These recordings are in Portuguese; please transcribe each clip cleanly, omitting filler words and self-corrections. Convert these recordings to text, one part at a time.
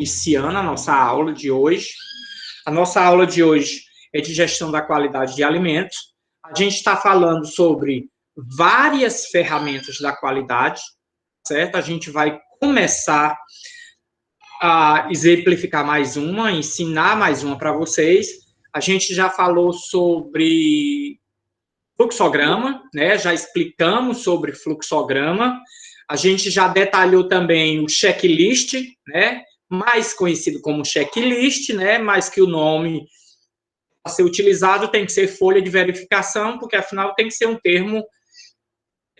iniciando a nossa aula de hoje. A nossa aula de hoje é de gestão da qualidade de alimentos. A gente está falando sobre várias ferramentas da qualidade, certo? A gente vai começar a exemplificar mais uma, ensinar mais uma para vocês. A gente já falou sobre fluxograma, né? Já explicamos sobre fluxograma. A gente já detalhou também o checklist, né? Mais conhecido como checklist, né? Mas que o nome a ser utilizado tem que ser folha de verificação, porque afinal tem que ser um termo,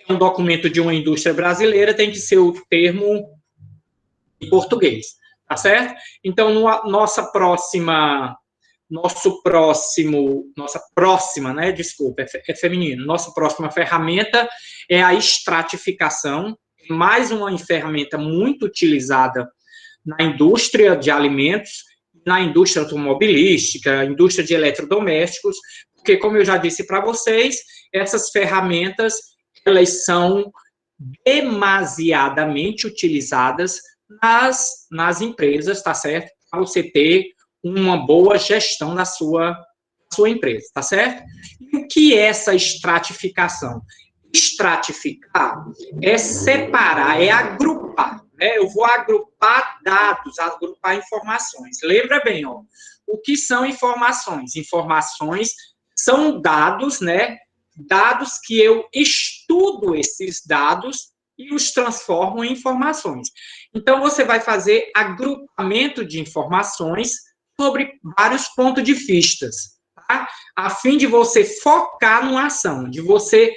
um documento de uma indústria brasileira, tem que ser o termo em português, tá certo? Então, nossa próxima, né, desculpa, é feminino, nossa próxima ferramenta é a estratificação, mais uma ferramenta muito utilizada na indústria de alimentos, na indústria automobilística, indústria de eletrodomésticos, porque, como eu já disse para vocês, essas ferramentas, elas são demasiadamente utilizadas nas empresas, tá certo? Para você ter uma boa gestão da sua empresa, tá certo? E o que é essa estratificação? Estratificar é separar, é agrupar, né? Eu vou agrupar dados, agrupar informações. Lembra bem, ó, o que são informações? Informações são dados, né? Dados que eu estudo esses dados e os transformo em informações. Então, você vai fazer agrupamento de informações sobre vários pontos de vistas, tá? A fim de você focar numa ação, de você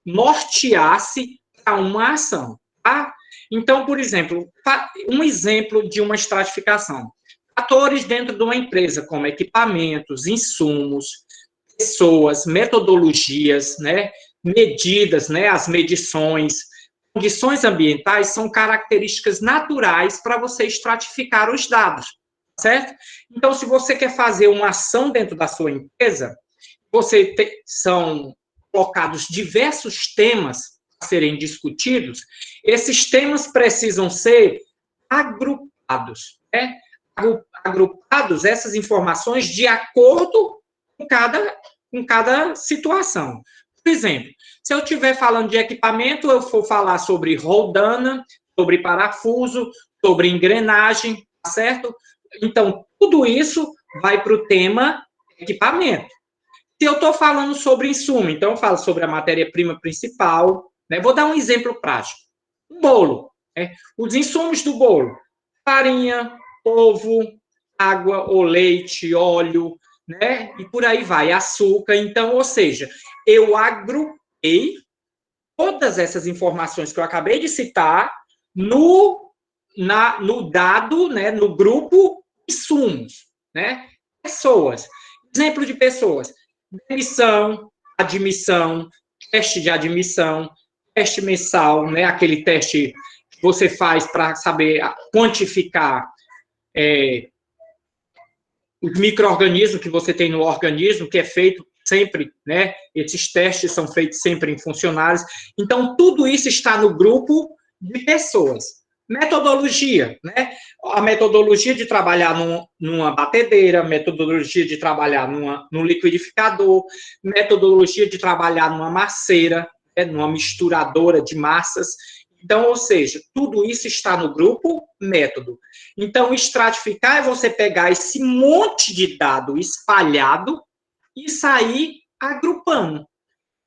nortear-se para uma ação, tá? Então, por exemplo, um exemplo de uma estratificação. Fatores dentro de uma empresa, como equipamentos, insumos, pessoas, metodologias, né? Medidas, né? As medições, condições ambientais são características naturais para você estratificar os dados, certo? Então, se você quer fazer uma ação dentro da sua empresa, são colocados diversos temas a serem discutidos, esses temas precisam ser agrupados, né? Agrupados essas informações de acordo com cada situação. Por exemplo, se eu estiver falando de equipamento, eu for falar sobre roldana, sobre parafuso, sobre engrenagem, tá certo? Então, tudo isso vai para o tema equipamento. Se eu estou falando sobre insumo, então eu falo sobre a matéria-prima principal, né? Vou dar um exemplo prático. Um bolo, né? Os insumos do bolo: farinha, ovo, água ou leite, óleo, né? E por aí vai, açúcar. Então, ou seja, eu agrupei todas essas informações que eu acabei de citar no dado, né? No grupo insumos, né? Pessoas. Exemplo de pessoas: demissão, admissão, teste de admissão, teste mensal, né? Aquele teste que você faz para saber quantificar os micro-organismos que você tem no organismo, que é feito sempre, né? Esses testes são feitos sempre em funcionários. Então, tudo isso está no grupo de pessoas. Metodologia, né? A metodologia de trabalhar numa batedeira, metodologia de trabalhar num liquidificador, metodologia de trabalhar numa masseira, né? Numa misturadora de massas. Então, ou seja, tudo isso está no grupo método. Então, estratificar é você pegar esse monte de dado espalhado e sair agrupando.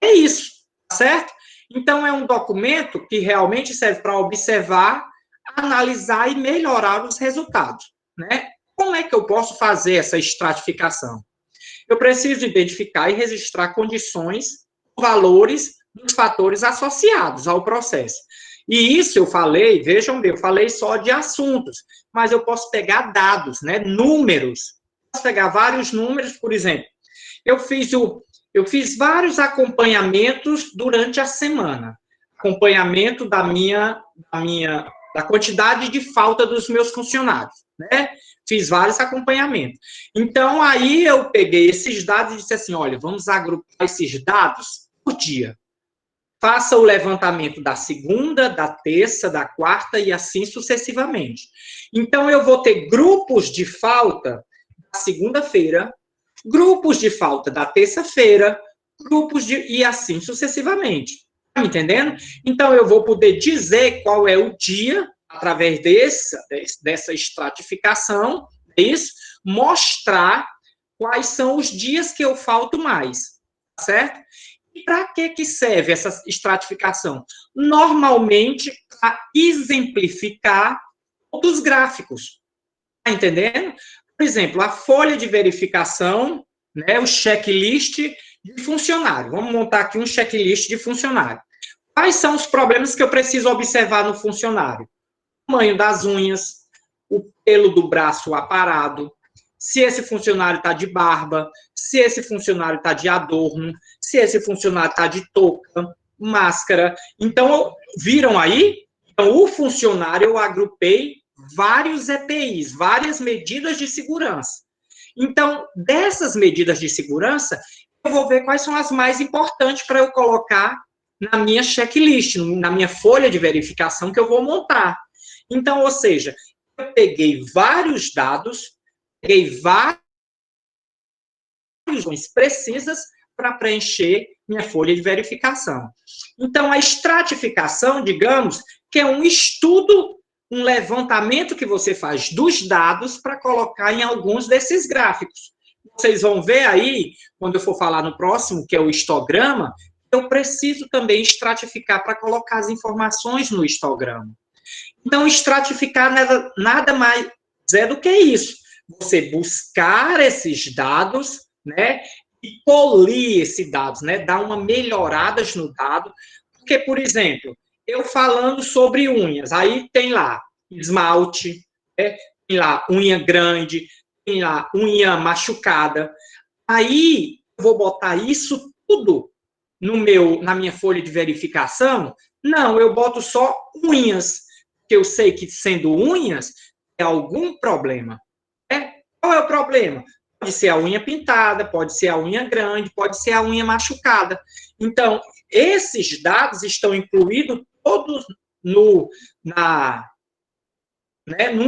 É isso, certo? Então, é um documento que realmente serve para observar, analisar e melhorar os resultados, né? Como é que eu posso fazer essa estratificação? Eu preciso identificar e registrar condições, valores dos fatores associados ao processo. E isso eu falei, vejam bem, eu falei só de assuntos, mas eu posso pegar dados, né, números. Posso pegar vários números, por exemplo. Eu fiz vários acompanhamentos durante a semana. Acompanhamento da quantidade de falta dos meus funcionários, né? Fiz vários acompanhamentos. Então, aí eu peguei esses dados e disse assim, olha, vamos agrupar esses dados por dia. faça o levantamento da segunda, da terça, da quarta e assim sucessivamente. Então, eu vou ter grupos de falta da segunda-feira, grupos de falta da terça-feira, e assim sucessivamente. Tá me entendendo? Então, eu vou poder dizer qual é o dia, através dessa estratificação, isso, mostrar quais são os dias que eu falto mais, certo? E para que serve essa estratificação? Normalmente, para exemplificar os gráficos. Está entendendo? Por exemplo, a folha de verificação, né, o checklist de funcionário. Vamos montar aqui um checklist de funcionário. Quais são os problemas que eu preciso observar no funcionário? O tamanho das unhas, o pelo do braço aparado, se esse funcionário está de barba, se esse funcionário está de adorno, se esse funcionário está de touca, máscara. Então, viram aí? Então, o funcionário eu agrupei vários EPIs, várias medidas de segurança. Então, dessas medidas de segurança, eu vou ver quais são as mais importantes para eu colocar na minha checklist, na minha folha de verificação que eu vou montar. Então, ou seja, eu peguei vários dados, peguei várias informações precisas para preencher minha folha de verificação. Então, a estratificação, digamos, que é um estudo, um levantamento que você faz dos dados para colocar em alguns desses gráficos. Vocês vão ver aí, quando eu for falar no próximo, que é o histograma, eu preciso também estratificar para colocar as informações no histograma. Então, estratificar nada mais é do que isso. Você buscar esses dados, né, e polir esses dados, né, dar uma melhorada no dado. Porque, por exemplo, eu falando sobre unhas, aí tem lá esmalte, né, tem lá unha grande, tem lá unha machucada. Aí, eu vou botar isso tudo na minha folha de verificação? Não, eu boto só unhas, que eu sei que sendo unhas é algum problema. Né? Qual é o problema? Pode ser a unha pintada, pode ser a unha grande, pode ser a unha machucada. Então, esses dados estão incluídos todos num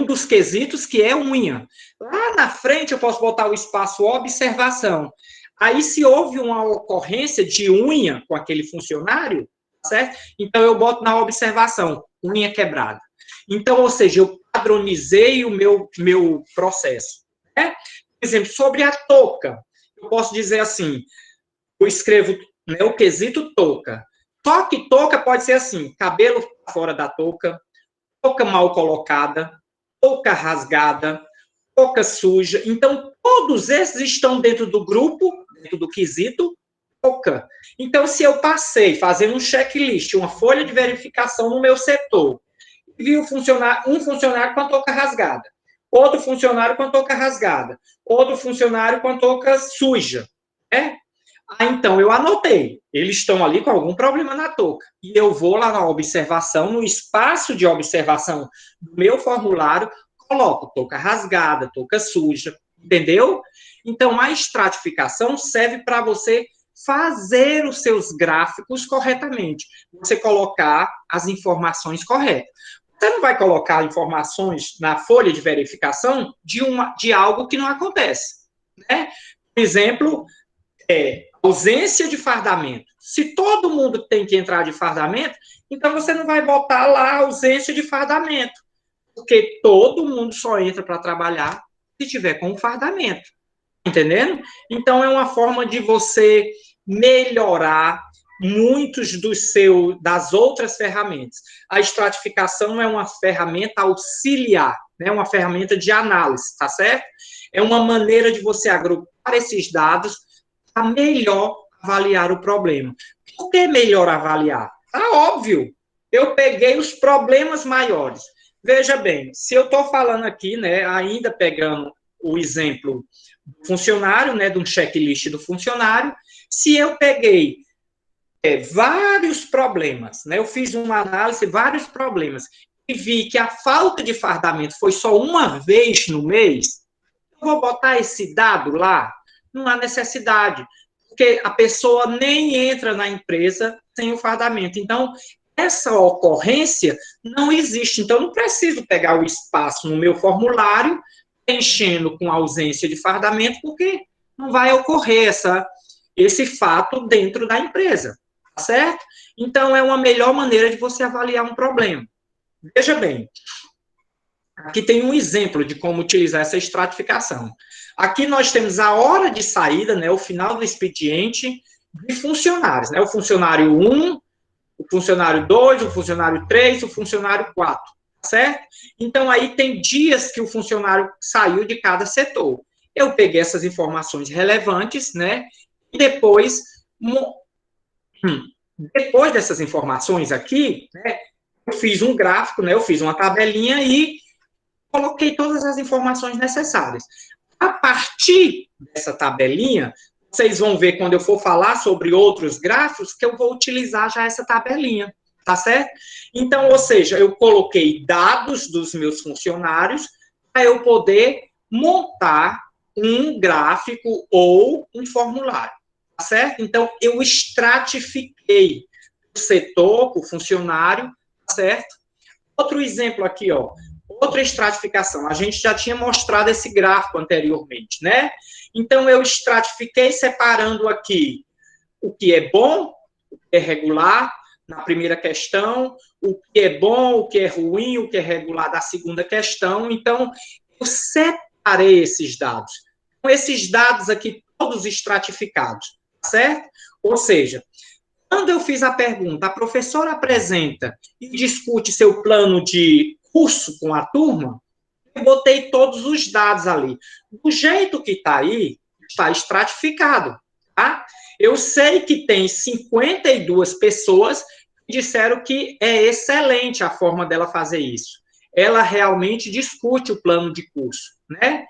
dos quesitos que é unha. Lá na frente eu posso botar o espaço observação. Aí, se houve uma ocorrência de unha com aquele funcionário, certo? Então, eu boto na observação, unha quebrada. Então, ou seja, eu padronizei o meu processo. Né? Por exemplo, sobre a touca, eu posso dizer assim, eu escrevo, né, o quesito touca. Só que touca pode ser assim, cabelo fora da touca, touca mal colocada, touca rasgada, touca suja. Então, todos esses estão dentro do grupo, dentro do quesito touca. Então, se eu passei fazendo um checklist, uma folha de verificação no meu setor, vi um funcionário com a touca rasgada, outro funcionário com a touca rasgada, outro funcionário com a touca suja, né? Então, eu anotei. Eles estão ali com algum problema na touca. E eu vou lá na observação, no espaço de observação do meu formulário, coloco touca rasgada, touca suja, entendeu? Então, a estratificação serve para você fazer os seus gráficos corretamente. Você colocar as informações corretas. Você não vai colocar informações na folha de verificação de algo que não acontece. Né? Por exemplo, ausência de fardamento. Se todo mundo tem que entrar de fardamento, então você não vai botar lá ausência de fardamento, porque todo mundo só entra para trabalhar se tiver com fardamento. Entendendo? Então, é uma forma de você melhorar muitos das outras ferramentas. A estratificação é uma ferramenta auxiliar, né? Uma ferramenta de análise, tá certo? É uma maneira de você agrupar esses dados para melhor avaliar o problema. Por que melhor avaliar? Tá óbvio. Eu peguei os problemas maiores. Veja bem, se eu estou falando aqui, né, ainda pegando o exemplo do funcionário, né, de um checklist do funcionário, se eu peguei vários problemas, né, eu fiz uma análise de vários problemas e vi que a falta de fardamento foi só uma vez no mês, eu vou botar esse dado lá? Não há necessidade, porque a pessoa nem entra na empresa sem o fardamento. Então, essa ocorrência não existe. Então, eu não preciso pegar o espaço no meu formulário, enchendo com ausência de fardamento, porque não vai ocorrer esse fato dentro da empresa, tá certo? Então, é uma melhor maneira de você avaliar um problema. Veja bem, aqui tem um exemplo de como utilizar essa estratificação. Aqui nós temos a hora de saída, né, o final do expediente de funcionários, né, o funcionário 1, o funcionário 2, o funcionário 3, o funcionário 4, certo? Então, aí tem dias que o funcionário saiu de cada setor. Eu peguei essas informações relevantes, né, e depois dessas informações aqui, né, eu fiz um gráfico, né, eu fiz uma tabelinha e coloquei todas as informações necessárias. A partir dessa tabelinha, vocês vão ver quando eu for falar sobre outros gráficos que eu vou utilizar já essa tabelinha, tá certo? Então, ou seja, eu coloquei dados dos meus funcionários para eu poder montar um gráfico ou um formulário, tá certo? Então, eu estratifiquei o setor, o funcionário, tá certo? Outro exemplo aqui, ó. Outra estratificação. A gente já tinha mostrado esse gráfico anteriormente, né? Então, eu estratifiquei separando aqui o que é bom, o que é regular, na primeira questão, o que é bom, o que é ruim, o que é regular da segunda questão. Então, eu separei esses dados. Com esses dados aqui, todos estratificados, certo? Ou seja, quando eu fiz a pergunta, a professora apresenta e discute seu plano de curso com a turma, eu botei todos os dados ali. Do jeito que está aí, está estratificado, tá? Eu sei que tem 52 pessoas que disseram que é excelente a forma dela fazer isso. Ela realmente discute o plano de curso, né?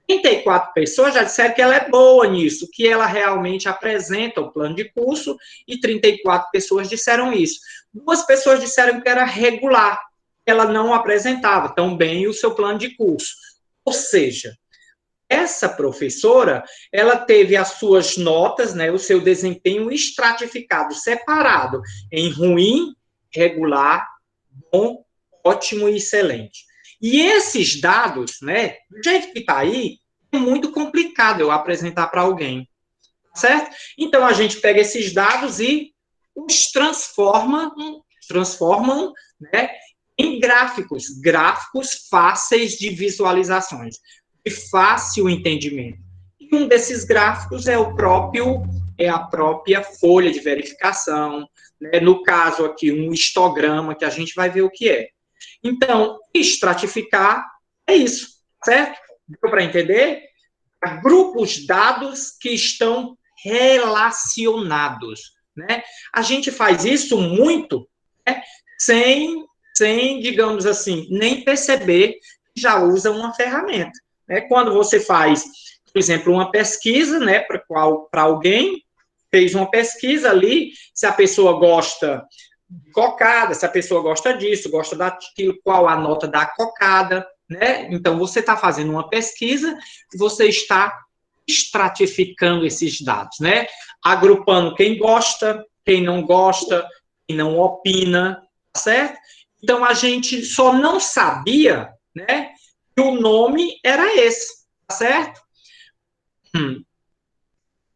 34 pessoas já disseram que ela é boa nisso, que ela realmente apresenta o plano de curso, e 34 pessoas disseram isso. 2 pessoas disseram que era regular, ela não apresentava tão bem o seu plano de curso. Ou seja, essa professora, ela teve as suas notas, né, o seu desempenho estratificado, separado em ruim, regular, bom, ótimo e excelente. E esses dados, né, do jeito que está aí, é muito complicado eu apresentar para alguém, certo? Então, a gente pega esses dados e os transformam, né, em gráficos fáceis de visualizações, de fácil entendimento. E um desses gráficos é a própria folha de verificação, né? No caso aqui, um histograma, que a gente vai ver o que é. Então, estratificar é isso, certo? Deu para entender? Grupos dados que estão relacionados, né? A gente faz isso muito, né, sem, digamos assim, nem perceber que já usa uma ferramenta, né? Quando você faz, por exemplo, uma pesquisa, né, para alguém, fez uma pesquisa ali, se a pessoa gosta de cocada, se a pessoa gosta disso, gosta daquilo, qual a nota da cocada, né? Então, você está fazendo uma pesquisa, você está estratificando esses dados, né? Agrupando quem gosta, quem não opina, certo? Então, a gente só não sabia, né, que o nome era esse, certo?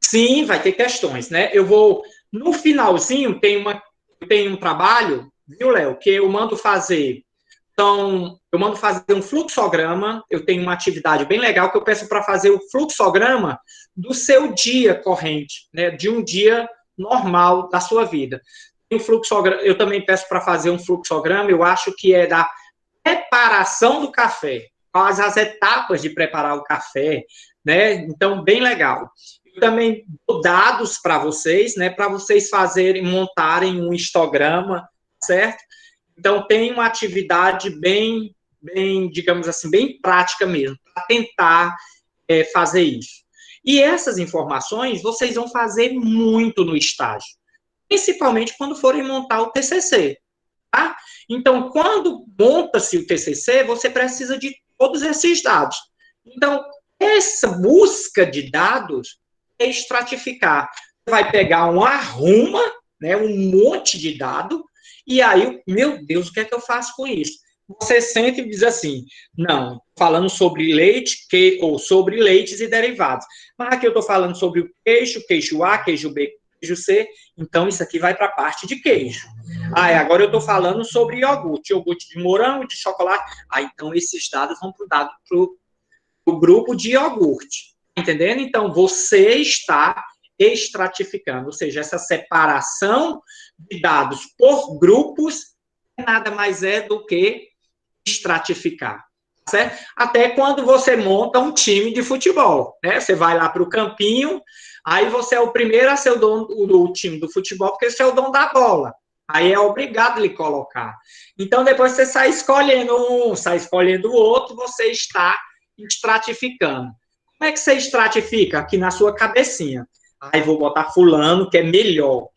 Sim, vai ter questões, né? No finalzinho, tem um trabalho, viu, Léo, que eu mando fazer. Então, eu mando fazer um fluxograma, eu tenho uma atividade bem legal que eu peço para fazer o fluxograma do seu dia corrente, né, de um dia normal da sua vida. Eu também peço para fazer um fluxograma, eu acho que é da preparação do café, quais as etapas de preparar o café, né? Então, bem legal. Eu também dou dados para vocês, né, para vocês montarem um histograma, certo? Então, tem uma atividade bem, digamos assim, bem prática mesmo, para tentar fazer isso. E essas informações vocês vão fazer muito no estágio, principalmente quando forem montar o TCC, tá? Então, quando monta-se o TCC, você precisa de todos esses dados. Então, essa busca de dados estratificar. Você vai pegar um arruma, né, um monte de dado, e aí, meu Deus, o que é que eu faço com isso? Você sente e diz assim, não, falando sobre leite, ou sobre leites e derivados. Mas aqui eu estou falando sobre o queijo A, queijo B, queijo C, então isso aqui vai para a parte de queijo. Agora eu estou falando sobre iogurte de morango, de chocolate. Então esses dados vão para o grupo de iogurte. Entendendo? Então você está estratificando, ou seja, essa separação de dados por grupos nada mais é do que estratificar. Certo? Até quando você monta um time de futebol, né? Você vai lá para o campinho, aí você é o primeiro a ser o dono do time do futebol, porque você é o dono da bola. Aí é obrigado a lhe colocar. Então, depois você sai escolhendo um, sai escolhendo o outro, você está estratificando. Como é que você estratifica? Aqui na sua cabecinha. Aí vou botar fulano, que é melhor.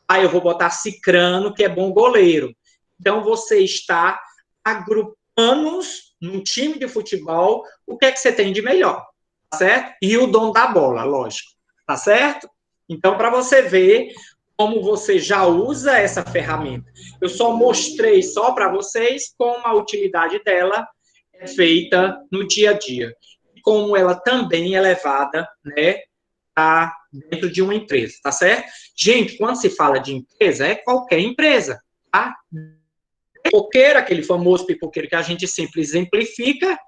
Aí eu vou botar cicrano, que é bom goleiro. Então, você está agrupando num time de futebol o que é que você tem de melhor, tá certo? E o dono da bola, lógico, tá certo? Então, para você ver como você já usa essa ferramenta. Eu só mostrei só para vocês como a utilidade dela é feita no dia a dia. E como ela também é levada, né, dentro de uma empresa, tá certo? Gente, quando se fala de empresa, é qualquer empresa, tá? Pipoqueiro, aquele famoso pipoqueiro que a gente sempre exemplifica,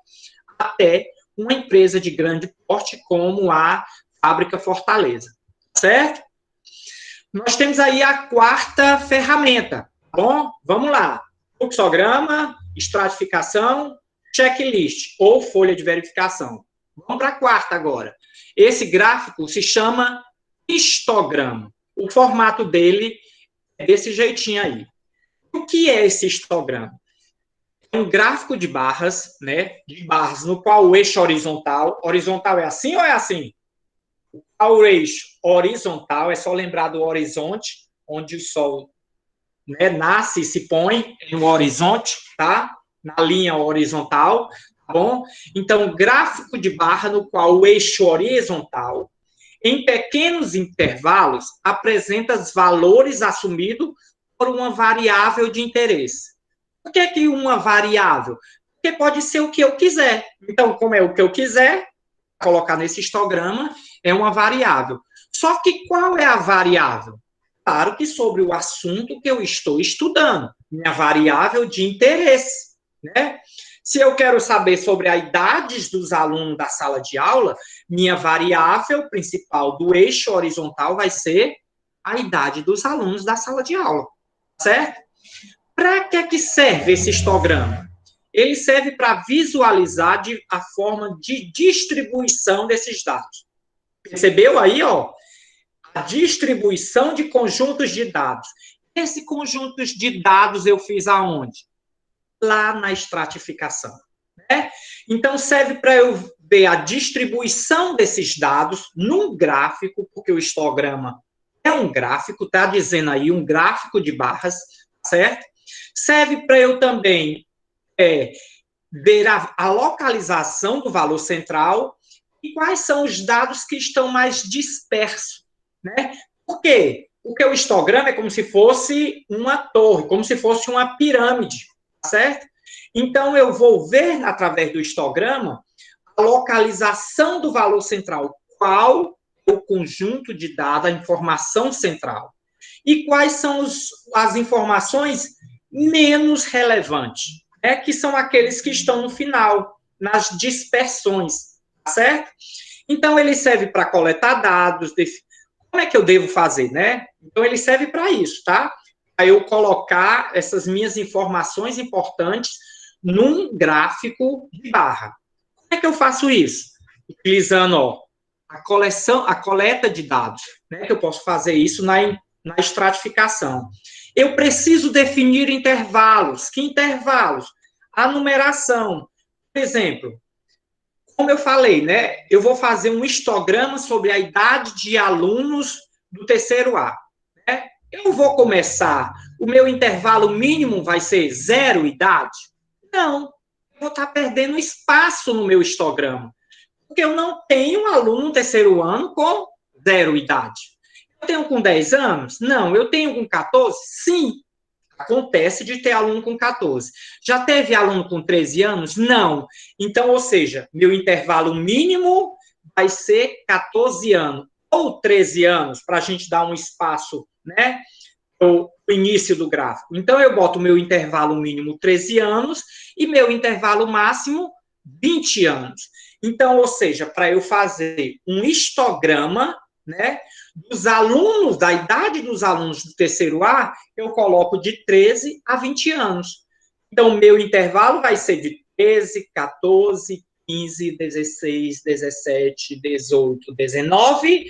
até uma empresa de grande porte como a Fábrica Fortaleza, certo? Nós temos aí a quarta ferramenta, tá bom? Vamos lá. Fluxograma, estratificação, checklist ou folha de verificação. Vamos para a quarta agora. Esse gráfico se chama histograma. O formato dele é desse jeitinho aí. O que é esse histograma? É um gráfico de barras, né? De barras no qual o eixo horizontal é assim ou é assim? O eixo horizontal é só lembrar do horizonte, onde o Sol, né, nasce e se põe no horizonte, tá? Na linha horizontal, tá bom? Então, gráfico de barra no qual o eixo horizontal, em pequenos intervalos, apresenta os valores assumidos por uma variável de interesse. Por que uma variável? Porque pode ser o que eu quiser. Então, como é o que eu quiser, colocar nesse histograma, é uma variável. Só que qual é a variável? Claro que sobre o assunto que eu estou estudando, minha variável de interesse, né? Se eu quero saber sobre as idades dos alunos da sala de aula, minha variável principal do eixo horizontal vai ser a idade dos alunos da sala de aula, certo? Para que serve esse histograma? Ele serve para visualizar a forma de distribuição desses dados. Percebeu aí, ó? A distribuição de conjuntos de dados. Esse conjunto de dados eu fiz aonde? Lá na estratificação. Né? Então, serve para eu ver a distribuição desses dados num gráfico, porque o histograma é um gráfico, está dizendo aí um gráfico de barras, certo? Serve para eu também ver a localização do valor central e quais são os dados que estão mais dispersos, né? Por quê? Porque o histograma é como se fosse uma torre, como se fosse uma pirâmide, certo? Então, eu vou ver, através do histograma, a localização do valor central, qual é o conjunto de dados, a informação central, e quais são as informações menos relevantes, que são aqueles que estão no final, nas dispersões, certo? Então, ele serve para coletar dados, como é que eu devo fazer, né? Então, ele serve para isso, tá? Para eu colocar essas minhas informações importantes num gráfico de barra. Como é que eu faço isso? Utilizando, ó, a coleta de dados, né? Que eu posso fazer isso na estratificação. Eu preciso definir intervalos. Que intervalos? A numeração. Por exemplo, como eu falei, né? Eu vou fazer um histograma sobre a idade de alunos do terceiro A. Né? Eu vou começar, o meu intervalo mínimo vai ser 0 idade? Não, eu vou estar perdendo espaço no meu histograma. Porque eu não tenho aluno no terceiro ano com zero idade? Eu tenho com 10 anos? Não. Eu tenho com 14? Sim. Acontece de ter aluno com 14. Já teve aluno com 13 anos? Não. Então, ou seja, meu intervalo mínimo vai ser 14 anos ou 13 anos, para a gente dar um espaço, né, o início do gráfico. Então, eu boto meu intervalo mínimo 13 anos e meu intervalo máximo 20 anos. Então, ou seja, para eu fazer um histograma, né, dos alunos, da idade dos alunos do terceiro A, eu coloco de 13 a 20 anos. Então, o meu intervalo vai ser de 13, 14, 15, 16, 17, 18, 19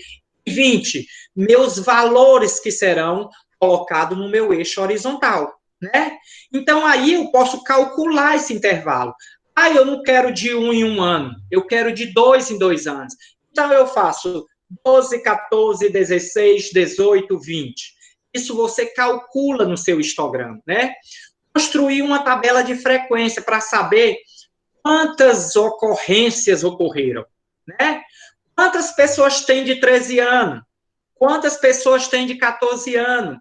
e 20. Meus valores que serão colocados no meu eixo horizontal, né? Então, aí eu posso calcular esse intervalo. Ah, eu não quero de 1 em 1 ano, eu quero de 2 em 2 anos. Então, eu faço 12, 14, 16, 18, 20. Isso você calcula no seu histograma, né? Construir uma tabela de frequência para saber quantas ocorrências ocorreram, né? Quantas pessoas têm de 13 anos? Quantas pessoas têm de 14 anos?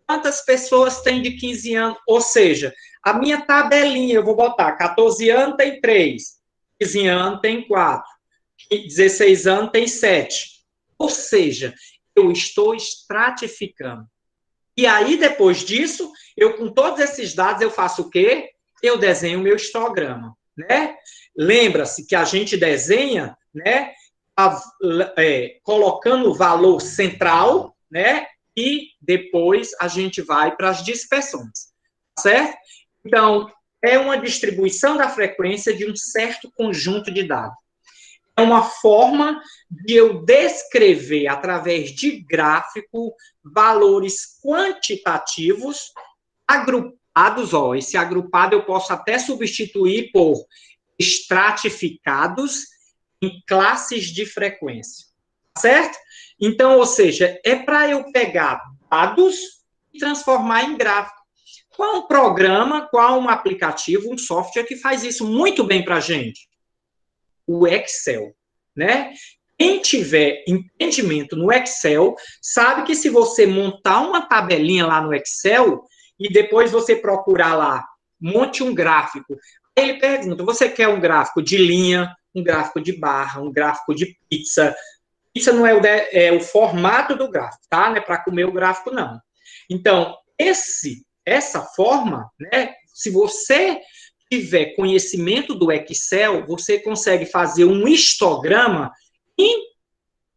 Quantas pessoas têm de 15 anos? Ou seja, a minha tabelinha, eu vou botar 14 anos tem 3, 15 anos tem 4, 16 anos tem 7. Ou seja, eu estou estratificando. E aí, depois disso, eu com todos esses dados, eu faço o quê? Eu desenho o meu histograma, né? Lembra-se que a gente desenha, né, colocando o valor central, né, e depois a gente vai para as dispersões, certo? Então, é uma distribuição da frequência de um certo conjunto de dados. É uma forma de eu descrever, através de gráfico, valores quantitativos agrupados. Ó, esse agrupado eu posso até substituir por estratificados em classes de frequência, certo? Então, ou seja, é para eu pegar dados e transformar em gráfico. Qual um programa, qual um aplicativo, um software que faz isso muito bem para a gente? O Excel, né? Quem tiver entendimento no Excel, sabe que se você montar uma tabelinha lá no Excel e depois você procurar lá, monte um gráfico. Ele pergunta, você quer um gráfico de linha, um gráfico de barra, um gráfico de pizza? Pizza não é o formato do gráfico, tá? Não é para comer o gráfico, não. Então, essa forma, né? Se você tiver conhecimento do Excel, você consegue fazer um histograma em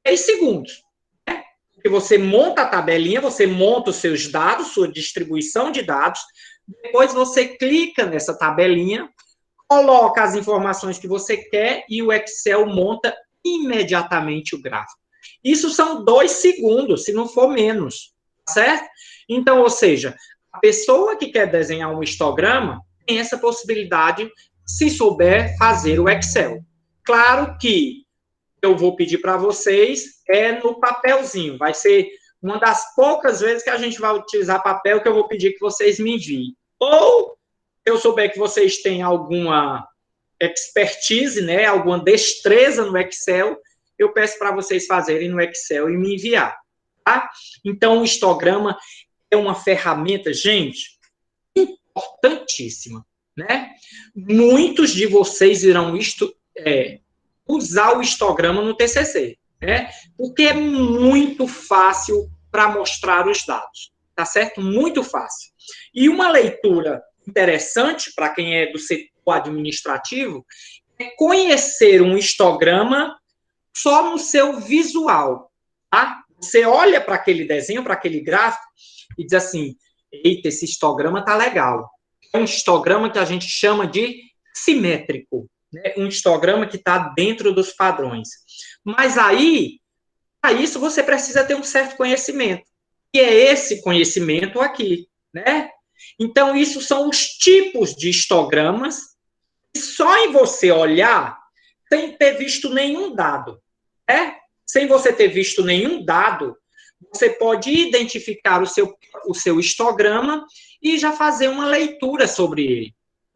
10 segundos. Né? Porque você monta a tabelinha, você monta os seus dados, sua distribuição de dados, depois você clica nessa tabelinha, coloca as informações que você quer e o Excel monta imediatamente o gráfico. Isso são 2 segundos, se não for menos, certo? Então, ou seja, a pessoa que quer desenhar um histograma tem essa possibilidade se souber fazer o Excel. Claro que eu vou pedir para vocês no papelzinho. Vai ser uma das poucas vezes que a gente vai utilizar papel que eu vou pedir que vocês me enviem. Ou, se eu souber que vocês têm alguma expertise, né, alguma destreza no Excel, eu peço para vocês fazerem no Excel e me enviar. Tá? Então, o histograma é uma ferramenta, gente, importantíssima, né? Muitos de vocês irão usar o histograma no TCC, né? Porque é muito fácil para mostrar os dados, tá certo? Muito fácil. E uma leitura interessante para quem é do setor administrativo é conhecer um histograma só no seu visual, tá? Você olha para aquele desenho, para aquele gráfico e diz assim, eita, esse histograma tá legal. É um histograma que a gente chama de simétrico, né? Um histograma que está dentro dos padrões. Mas aí, para isso, você precisa ter um certo conhecimento. E é esse conhecimento aqui, né? Então, isso são os tipos de histogramas. E só em você olhar, sem ter visto nenhum dado, né? Sem você ter visto nenhum dado, você pode identificar o seu histograma e já fazer uma leitura sobre ele.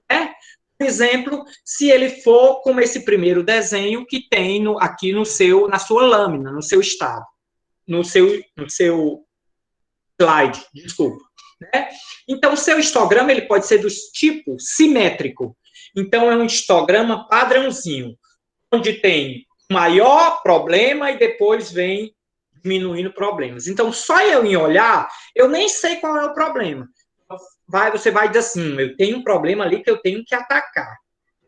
Né? Por exemplo, se ele for como esse primeiro desenho que tem aqui na sua lâmina, no seu estado. no seu slide, desculpa. Né? Então, o seu histograma ele pode ser do tipo simétrico. Então, é um histograma padrãozinho, onde tem maior problema e depois vem diminuindo problemas. Então, só eu em olhar, eu nem sei qual é o problema. Você vai dizer assim, eu tenho um problema ali que eu tenho que atacar.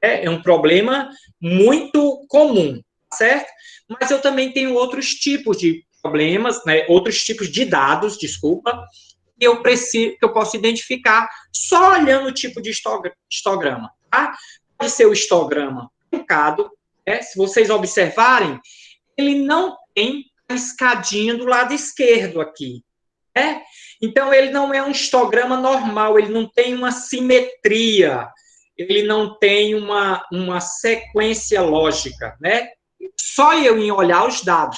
É um problema muito comum, certo? Mas eu também tenho outros tipos de problemas, né? Outros tipos de dados, desculpa, que eu posso identificar só olhando o tipo de histograma. Tá? Pode ser o histograma truncado, né? Se vocês observarem, ele não tem a escadinha do lado esquerdo aqui. Né? Então, ele não é um histograma normal, ele não tem uma simetria, ele não tem uma sequência lógica. Né? Só eu em olhar os dados,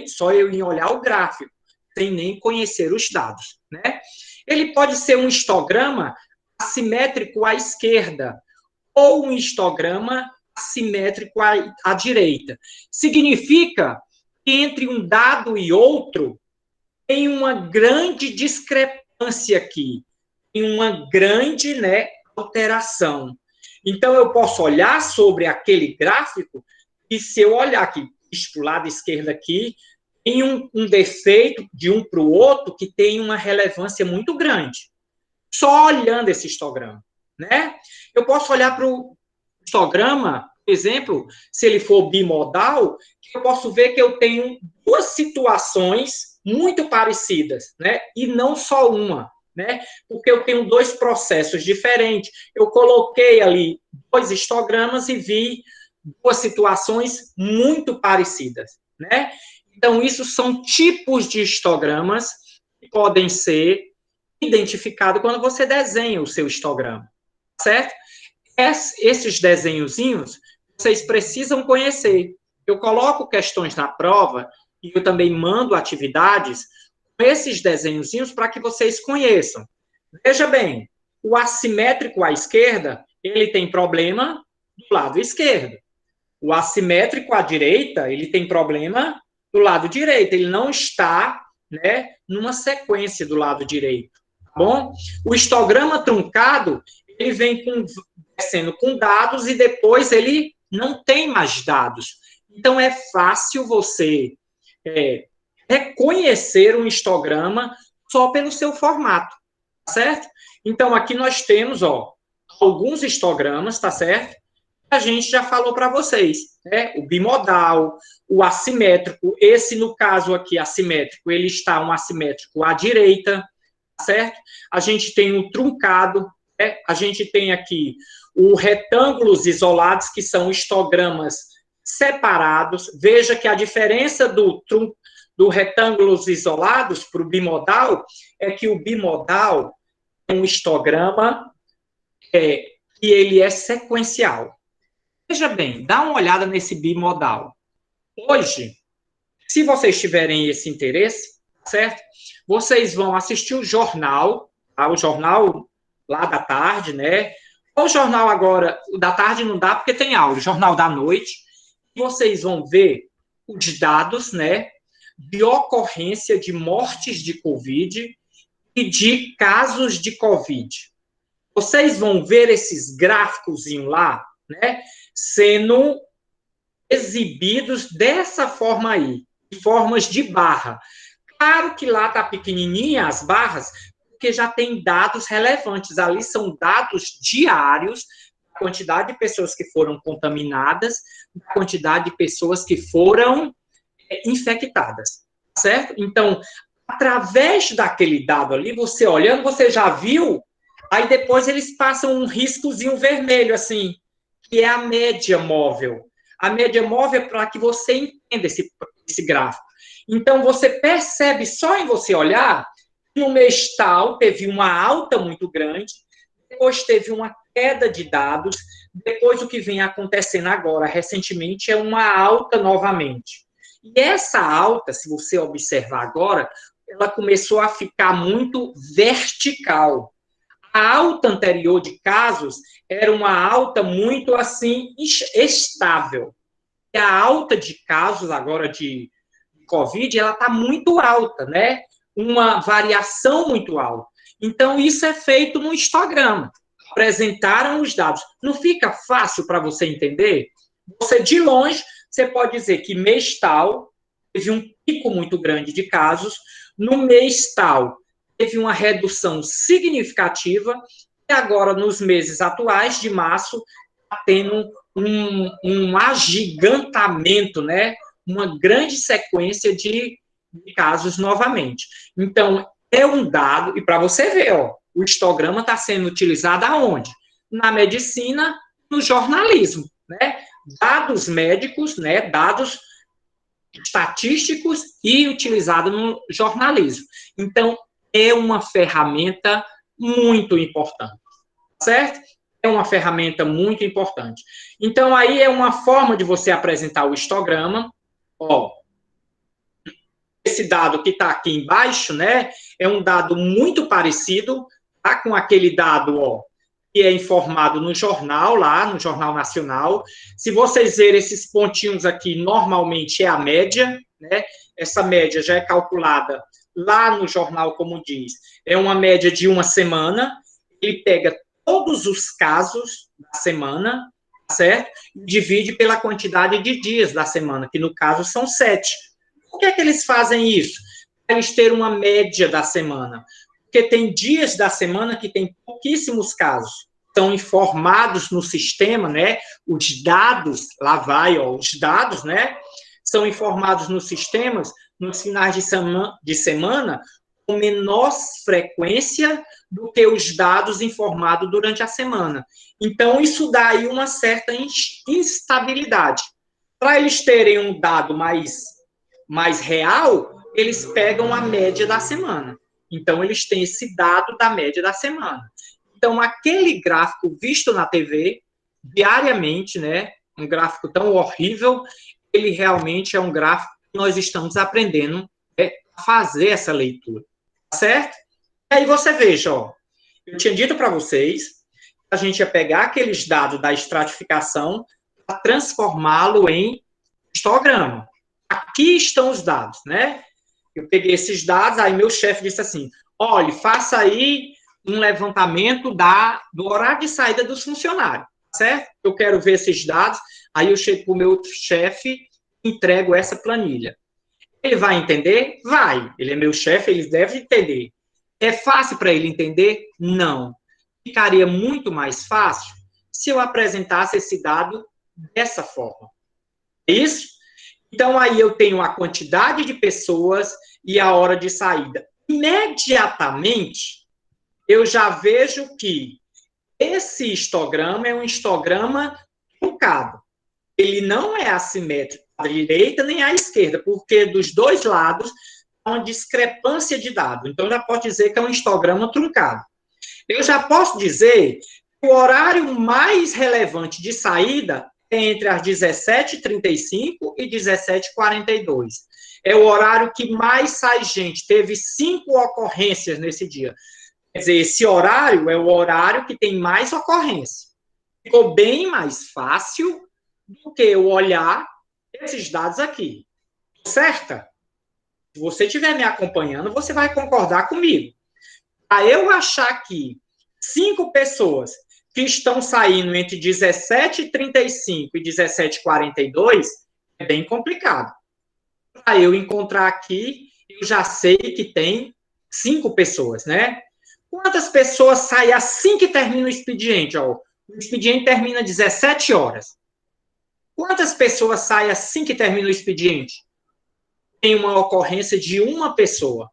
só eu em olhar o gráfico, sem nem conhecer os dados. Né? Ele pode ser um histograma assimétrico à esquerda, ou um histograma assimétrico à direita. Significa que entre um dado e outro tem uma grande discrepância aqui, tem uma grande, né, alteração. Então, eu posso olhar sobre aquele gráfico e se eu olhar aqui, para o lado esquerdo aqui, tem um defeito de um para o outro que tem uma relevância muito grande. Só olhando esse histograma. Né? Eu posso olhar para o histograma, por exemplo, se ele for bimodal, eu posso ver que eu tenho duas situações muito parecidas, né? E não só uma, né? Porque eu tenho dois processos diferentes. Eu coloquei ali dois histogramas e vi duas situações muito parecidas, né? Então, isso são tipos de histogramas que podem ser identificados quando você desenha o seu histograma, certo? Esses desenhozinhos, vocês precisam conhecer. Eu coloco questões na prova e eu também mando atividades com esses desenhozinhos para que vocês conheçam. Veja bem, o assimétrico à esquerda, ele tem problema do lado esquerdo. O assimétrico à direita, ele tem problema do lado direito. Ele não está, né, numa sequência do lado direito. Tá bom? O histograma truncado, ele vem descendo com dados e depois ele não tem mais dados. Então, é fácil você reconhecer um histograma só pelo seu formato, tá certo? Então, aqui nós temos, ó, alguns histogramas, tá certo? A gente já falou para vocês, né? O bimodal, o assimétrico, esse, no caso aqui, assimétrico, ele está um assimétrico à direita, tá certo? A gente tem o truncado, né? A gente tem aqui o retângulos isolados, que são histogramas separados. Veja que a diferença do retângulos isolados para o bimodal é que o bimodal é um histograma que ele é sequencial. Veja bem, dá uma olhada nesse bimodal. Hoje, se vocês tiverem esse interesse, certo? Vocês vão assistir o jornal, tá? O jornal lá da tarde, né? O jornal agora, da tarde não dá porque tem aula, o jornal da noite. Vocês vão ver os dados, né, de ocorrência de mortes de Covid e de casos de Covid. Vocês vão ver esses gráficos lá, né, sendo exibidos dessa forma aí, de formas de barra. Claro que lá tá pequenininha as barras, porque já tem dados relevantes. Ali são dados diários, a quantidade de pessoas que foram contaminadas, a quantidade de pessoas que foram infectadas, certo? Então, através daquele dado ali, você olhando, você já viu, aí depois eles passam um riscozinho vermelho, assim, que é a média móvel. A média móvel é para que você entenda esse gráfico. Então, você percebe só em você olhar que no mês tal teve uma alta muito grande, depois teve uma queda de dados, depois o que vem acontecendo agora, recentemente, é uma alta novamente. E essa alta, se você observar agora, ela começou a ficar muito vertical. A alta anterior de casos era uma alta muito, assim, estável. E a alta de casos agora de Covid, ela está muito alta, né? Uma variação muito alta. Então, isso é feito no histograma. Apresentaram os dados. Não fica fácil para você entender? Você, de longe, você pode dizer que mês tal teve um pico muito grande de casos, no mês tal teve uma redução significativa, e agora, nos meses atuais, de março, está tendo um agigantamento, né? Uma grande sequência de casos novamente. Então, é um dado, e para você ver, ó, o histograma está sendo utilizado aonde? Na medicina, no jornalismo, né? Dados médicos, né? Dados estatísticos e utilizado no jornalismo. Então, é uma ferramenta muito importante, certo? É uma ferramenta muito importante. Então, aí é uma forma de você apresentar o histograma. Ó, esse dado que está aqui embaixo, né, é um dado muito parecido, tá, com aquele dado, ó, que é informado no jornal, lá no Jornal Nacional. Se vocês verem esses pontinhos aqui, normalmente é a média, né? Essa média já é calculada lá no jornal, como diz, é uma média de uma semana. Ele pega todos os casos da semana, certo? E divide pela quantidade de dias da semana, que no caso são 7. Por que é que eles fazem isso? Para eles terem uma média da semana. Porque tem dias da semana que tem pouquíssimos casos. Estão informados no sistema, né? Os dados, lá vai, ó, os dados, né? São informados nos sistemas nos finais de semana com menor frequência do que os dados informados durante a semana. Então, isso dá aí uma certa instabilidade. Para eles terem um dado mais real, eles pegam a média da semana. Então, eles têm esse dado da média da semana. Então, aquele gráfico visto na TV, diariamente, né, um gráfico tão horrível, ele realmente é um gráfico que nós estamos aprendendo a fazer essa leitura, certo? E aí você veja, ó, eu tinha dito para vocês que a gente ia pegar aqueles dados da estratificação para transformá-lo em histograma. Aqui estão os dados, né? Eu peguei esses dados, aí meu chefe disse assim, olha, faça aí um levantamento do horário de saída dos funcionários, certo? Eu quero ver esses dados, aí eu chego para o meu chefe e entrego essa planilha. Ele vai entender? Vai. Ele é meu chefe, ele deve entender. É fácil para ele entender? Não. Ficaria muito mais fácil se eu apresentasse esse dado dessa forma. É isso? Então, aí eu tenho a quantidade de pessoas e a hora de saída. Imediatamente, eu já vejo que esse histograma é um histograma truncado. Ele não é assimétrico à direita nem à esquerda, porque dos dois lados há uma discrepância de dado. Então, já posso dizer que é um histograma truncado. Eu já posso dizer que o horário mais relevante de saída é entre as 17h35 e 17h42. É o horário que mais sai gente. Teve 5 ocorrências nesse dia. Quer dizer, esse horário é o horário que tem mais ocorrência. Ficou bem mais fácil do que eu olhar esses dados aqui. Certo? Se você estiver me acompanhando, você vai concordar comigo. Para eu achar que 5 pessoas que estão saindo entre 17h35 e 17h42 é bem complicado. Para eu encontrar aqui, eu já sei que tem 5 pessoas, né? Quantas pessoas saem assim que termina o expediente? Ó, o expediente termina às 17 horas. Quantas pessoas saem assim que termina o expediente? Tem uma ocorrência de uma pessoa.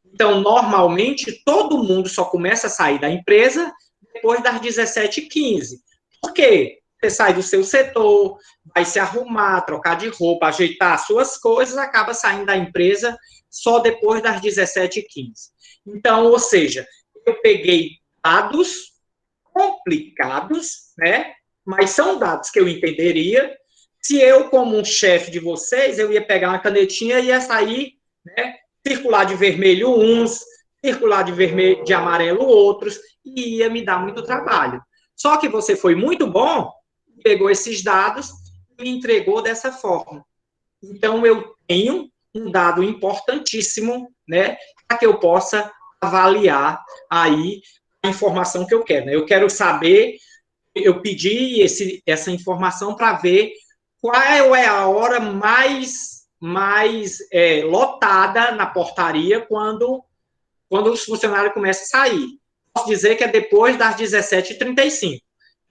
Então, normalmente, todo mundo só começa a sair da empresa depois das 17h15. Por quê? Você sai do seu setor, vai se arrumar, trocar de roupa, ajeitar as suas coisas, acaba saindo da empresa só depois das 17h15. Então, ou seja, eu peguei dados complicados, né? Mas são dados que eu entenderia. Se eu, como um chefe de vocês, eu ia pegar uma canetinha e ia sair, né? Circular de vermelho uns, circular de amarelo outros, e ia me dar muito trabalho. Só que você foi muito bom, pegou esses dados e me entregou dessa forma. Então, eu tenho um dado importantíssimo, né, para que eu possa avaliar aí a informação que eu quero, né? Eu quero saber, eu pedi essa informação para ver qual é a hora mais lotada na portaria quando os funcionários começam a sair. Posso dizer que é depois das 17h35,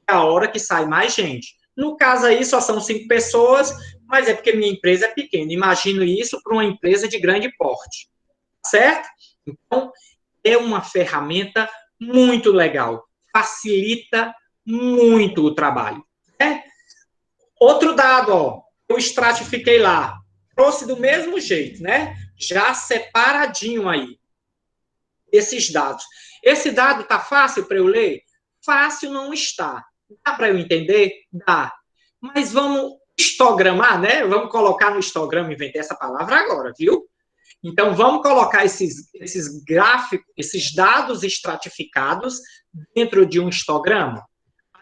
é a hora que sai mais gente. No caso aí, só são 5 pessoas, mas é porque minha empresa é pequena. Imagino isso para uma empresa de grande porte, certo? Então, é uma ferramenta muito legal, facilita muito o trabalho, né? Outro dado, ó, eu estratifiquei lá, trouxe do mesmo jeito, né? Já separadinho aí, esses dados. Esse dado tá fácil para eu ler? Fácil não está. Dá para eu entender? Dá. Mas vamos histogramar, né? Vamos colocar no histograma, inventei essa palavra agora, viu? Então, vamos colocar esses gráficos, esses dados estratificados dentro de um histograma.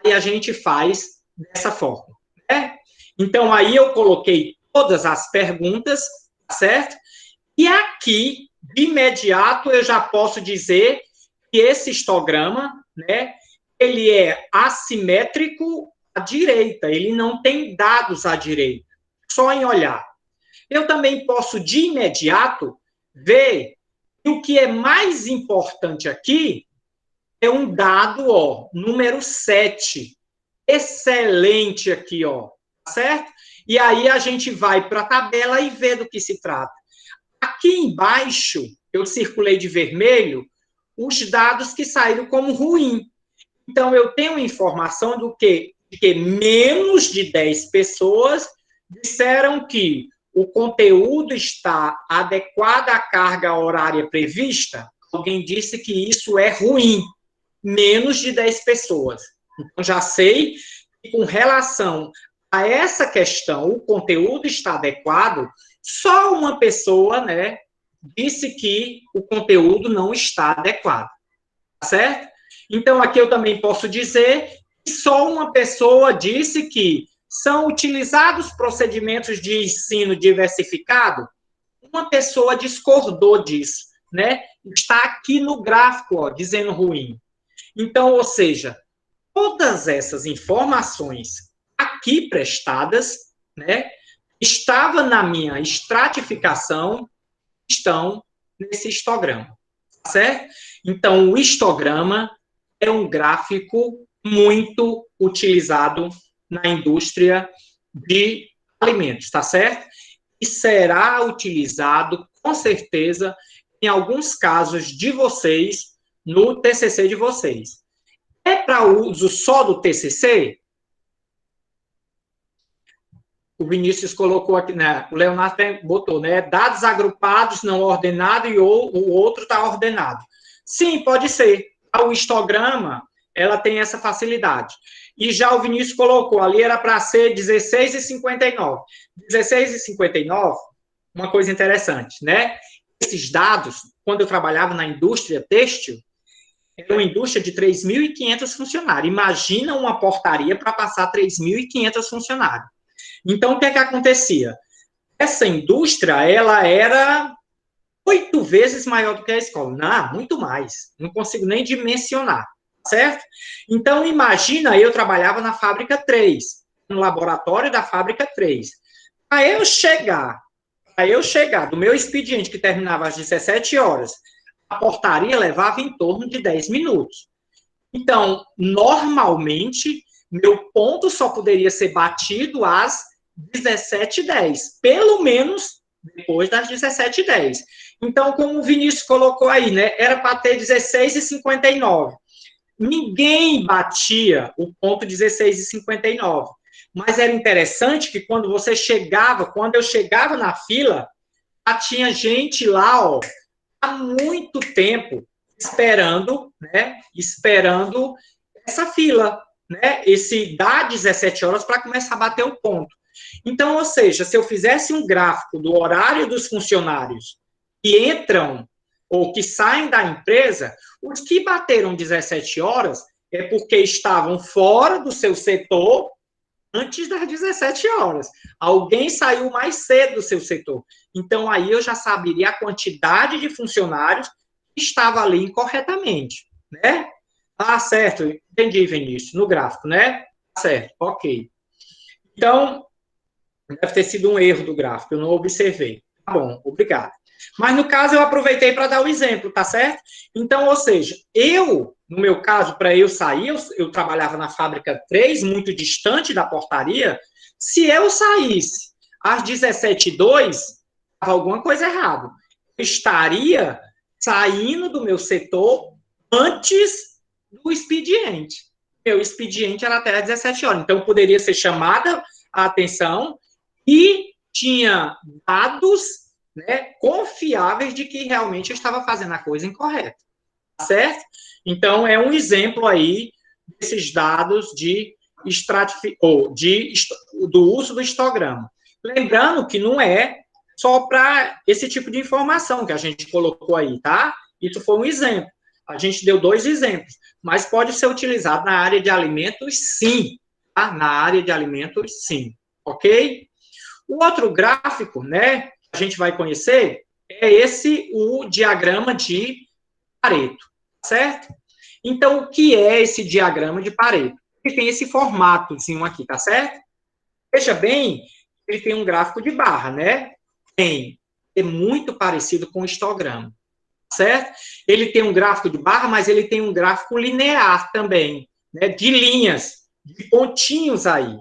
Aí a gente faz dessa forma, né? Então, aí eu coloquei todas as perguntas, certo? E aqui, de imediato, eu já posso dizer que esse histograma, né, ele é assimétrico à direita, ele não tem dados à direita, só em olhar. Eu também posso, de imediato, ver que o que é mais importante aqui é um dado, ó, número 7. Excelente aqui, ó, certo? E aí a gente vai para a tabela e vê do que se trata. Aqui embaixo, eu circulei de vermelho os dados que saíram como ruim. Então, eu tenho informação de que menos de 10 pessoas disseram que o conteúdo está adequado à carga horária prevista. Alguém disse que isso é ruim. Menos de 10 pessoas. Então, já sei que, com relação a essa questão, o conteúdo está adequado, só uma pessoa, né, disse que o conteúdo não está adequado. Certo? Então, aqui eu também posso dizer que só uma pessoa disse que são utilizados procedimentos de ensino diversificado. Uma pessoa discordou disso, né? Está aqui no gráfico, ó, dizendo ruim. Então, ou seja, todas essas informações aqui prestadas, né, estava na minha estratificação, estão nesse histograma, certo? Então, o histograma é um gráfico muito utilizado na indústria de alimentos, tá certo? E será utilizado, com certeza, em alguns casos de vocês, no TCC de vocês. É para uso só do TCC? O Vinícius colocou aqui, né? O Leonardo botou, né? Dados agrupados, não ordenado, e o outro está ordenado. Sim, pode ser. O histograma, ela tem essa facilidade. E já o Vinícius colocou, ali era para ser 16h59. 16h59, uma coisa interessante, né? Esses dados, quando eu trabalhava na indústria têxtil, era uma indústria de 3.500 funcionários. Imagina uma portaria para passar 3.500 funcionários. Então, o que é que acontecia? Essa indústria, ela era 8 vezes maior do que a escola. Não, muito mais. Não consigo nem dimensionar, certo? Então, imagina, eu trabalhava na fábrica 3, no laboratório da fábrica 3. Para eu chegar do meu expediente, que terminava às 17 horas, a portaria levava em torno de 10 minutos. Então, normalmente, meu ponto só poderia ser batido às 17h10, pelo menos depois das 17h10. Então, como o Vinícius colocou aí, né, era para ter 16h59. Ninguém batia o ponto 16h59. Mas era interessante que quando eu chegava na fila, já tinha gente lá, ó, há muito tempo esperando, né, esperando essa fila, né, esse dá 17 horas para começar a bater o ponto. Então, ou seja, se eu fizesse um gráfico do horário dos funcionários que entram ou que saem da empresa, os que bateram 17 horas é porque estavam fora do seu setor antes das 17 horas. Alguém saiu mais cedo do seu setor. Então, aí eu já saberia a quantidade de funcionários que estava ali incorretamente, né? Ah, certo, entendi, Vinícius, no gráfico, né? Certo, ok. Então, deve ter sido um erro do gráfico, eu não observei. Tá bom, obrigado. Mas, no caso, eu aproveitei para dar o exemplo, tá certo? Então, ou seja, no meu caso, para eu sair, eu trabalhava na fábrica 3, muito distante da portaria. Se eu saísse às 17h02, estava alguma coisa errada. Eu estaria saindo do meu setor antes do expediente. Meu expediente era até às 17 horas. Então, poderia ser chamada a atenção e tinha dados, né, confiáveis de que realmente eu estava fazendo a coisa incorreta, certo? Então, é um exemplo aí desses dados do uso do histograma. Lembrando que não é só para esse tipo de informação que a gente colocou aí, tá? Isso foi um exemplo. A gente deu 2 exemplos, mas pode ser utilizado na área de alimentos, sim. Tá? Na área de alimentos, sim. Ok? O outro gráfico, né, que a gente vai conhecer, é o diagrama de Pareto, certo? Então, o que é esse diagrama de Pareto? Ele tem esse formatozinho aqui, tá certo? Veja bem, ele tem um gráfico de barra, né? É muito parecido com o histograma, certo? Ele tem um gráfico de barra, mas ele tem um gráfico linear também, né? De linhas, de pontinhos aí.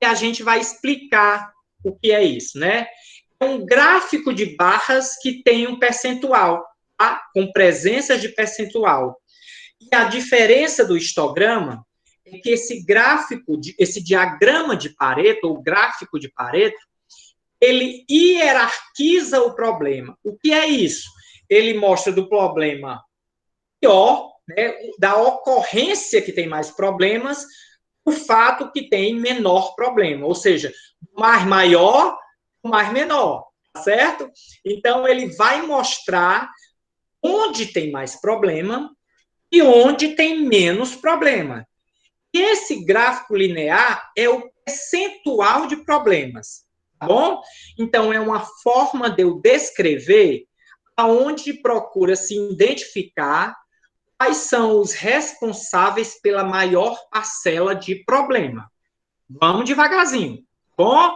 E a gente vai explicar o que é isso, né? É um gráfico de barras que tem um percentual, tá? Com presença de percentual. E a diferença do histograma é que esse diagrama de Pareto, ou gráfico de Pareto, ele hierarquiza o problema. O que é isso? Ele mostra do problema pior, né, da ocorrência que tem mais problemas, o fato que tem menor problema, ou seja, mais maior, mais menor, certo? Então, ele vai mostrar onde tem mais problema e onde tem menos problema. E esse gráfico linear é o percentual de problemas, tá bom? Então, é uma forma de eu descrever aonde procura se identificar quais são os responsáveis pela maior parcela de problema. Vamos devagarzinho, bom?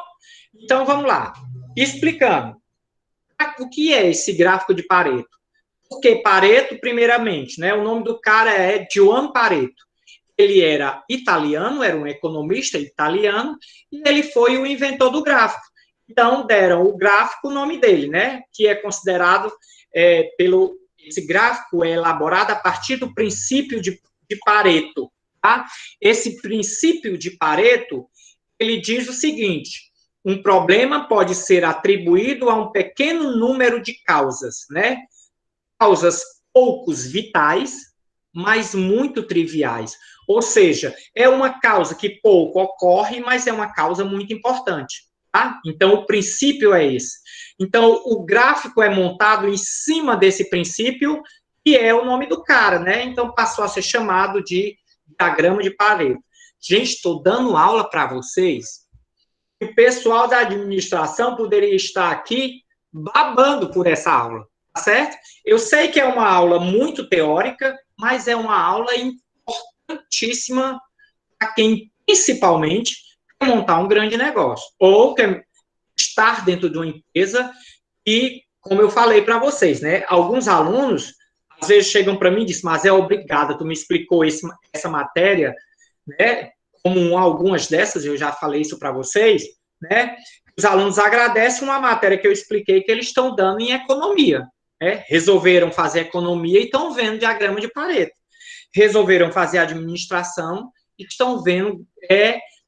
Então, vamos lá. Explicando. O que é esse gráfico de Pareto? Porque Pareto, primeiramente, né? O nome do cara é Joan Pareto. Ele era italiano, era um economista italiano, e ele foi o inventor do gráfico. Então, deram o gráfico o nome dele, né? Que é considerado, esse gráfico é elaborado a partir do princípio de Pareto. Tá? Esse princípio de Pareto, ele diz o seguinte: um problema pode ser atribuído a um pequeno número de causas, né? Causas poucos vitais, mas muito triviais. Ou seja, é uma causa que pouco ocorre, mas é uma causa muito importante. Tá? Então, o princípio é esse. Então, o gráfico é montado em cima desse princípio, que é o nome do cara, né? Então, passou a ser chamado de diagrama de Pareto. Gente, estou dando aula para vocês. O pessoal da administração poderia estar aqui babando por essa aula, tá certo? Eu sei que é uma aula muito teórica, mas é uma aula importantíssima para quem, principalmente, quer montar um grande negócio, ou quer estar dentro de uma empresa e, como eu falei para vocês, né, alguns alunos, às vezes, chegam para mim e dizem, mas é obrigada, tu me explicou essa matéria, né, como algumas dessas, eu já falei isso para vocês, né, os alunos agradecem uma matéria que eu expliquei que eles estão dando em economia, né, resolveram fazer economia e estão vendo diagrama de Pareto, resolveram fazer administração e estão vendo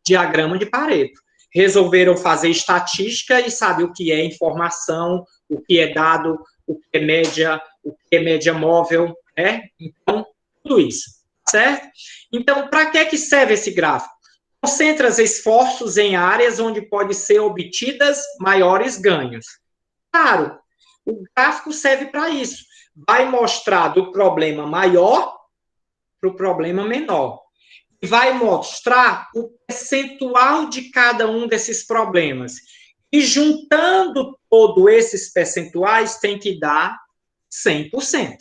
diagrama de Pareto, resolveram fazer estatística e sabem o que é informação, o que é dado, o que é média móvel, né? Então, tudo isso, certo? Então, para que serve esse gráfico? Concentra os esforços em áreas onde pode ser obtidas maiores ganhos. Claro, o gráfico serve para isso. Vai mostrar do problema maior para o problema menor. e vai mostrar o percentual de cada um desses problemas. E juntando todos esses percentuais, tem que dar 100%,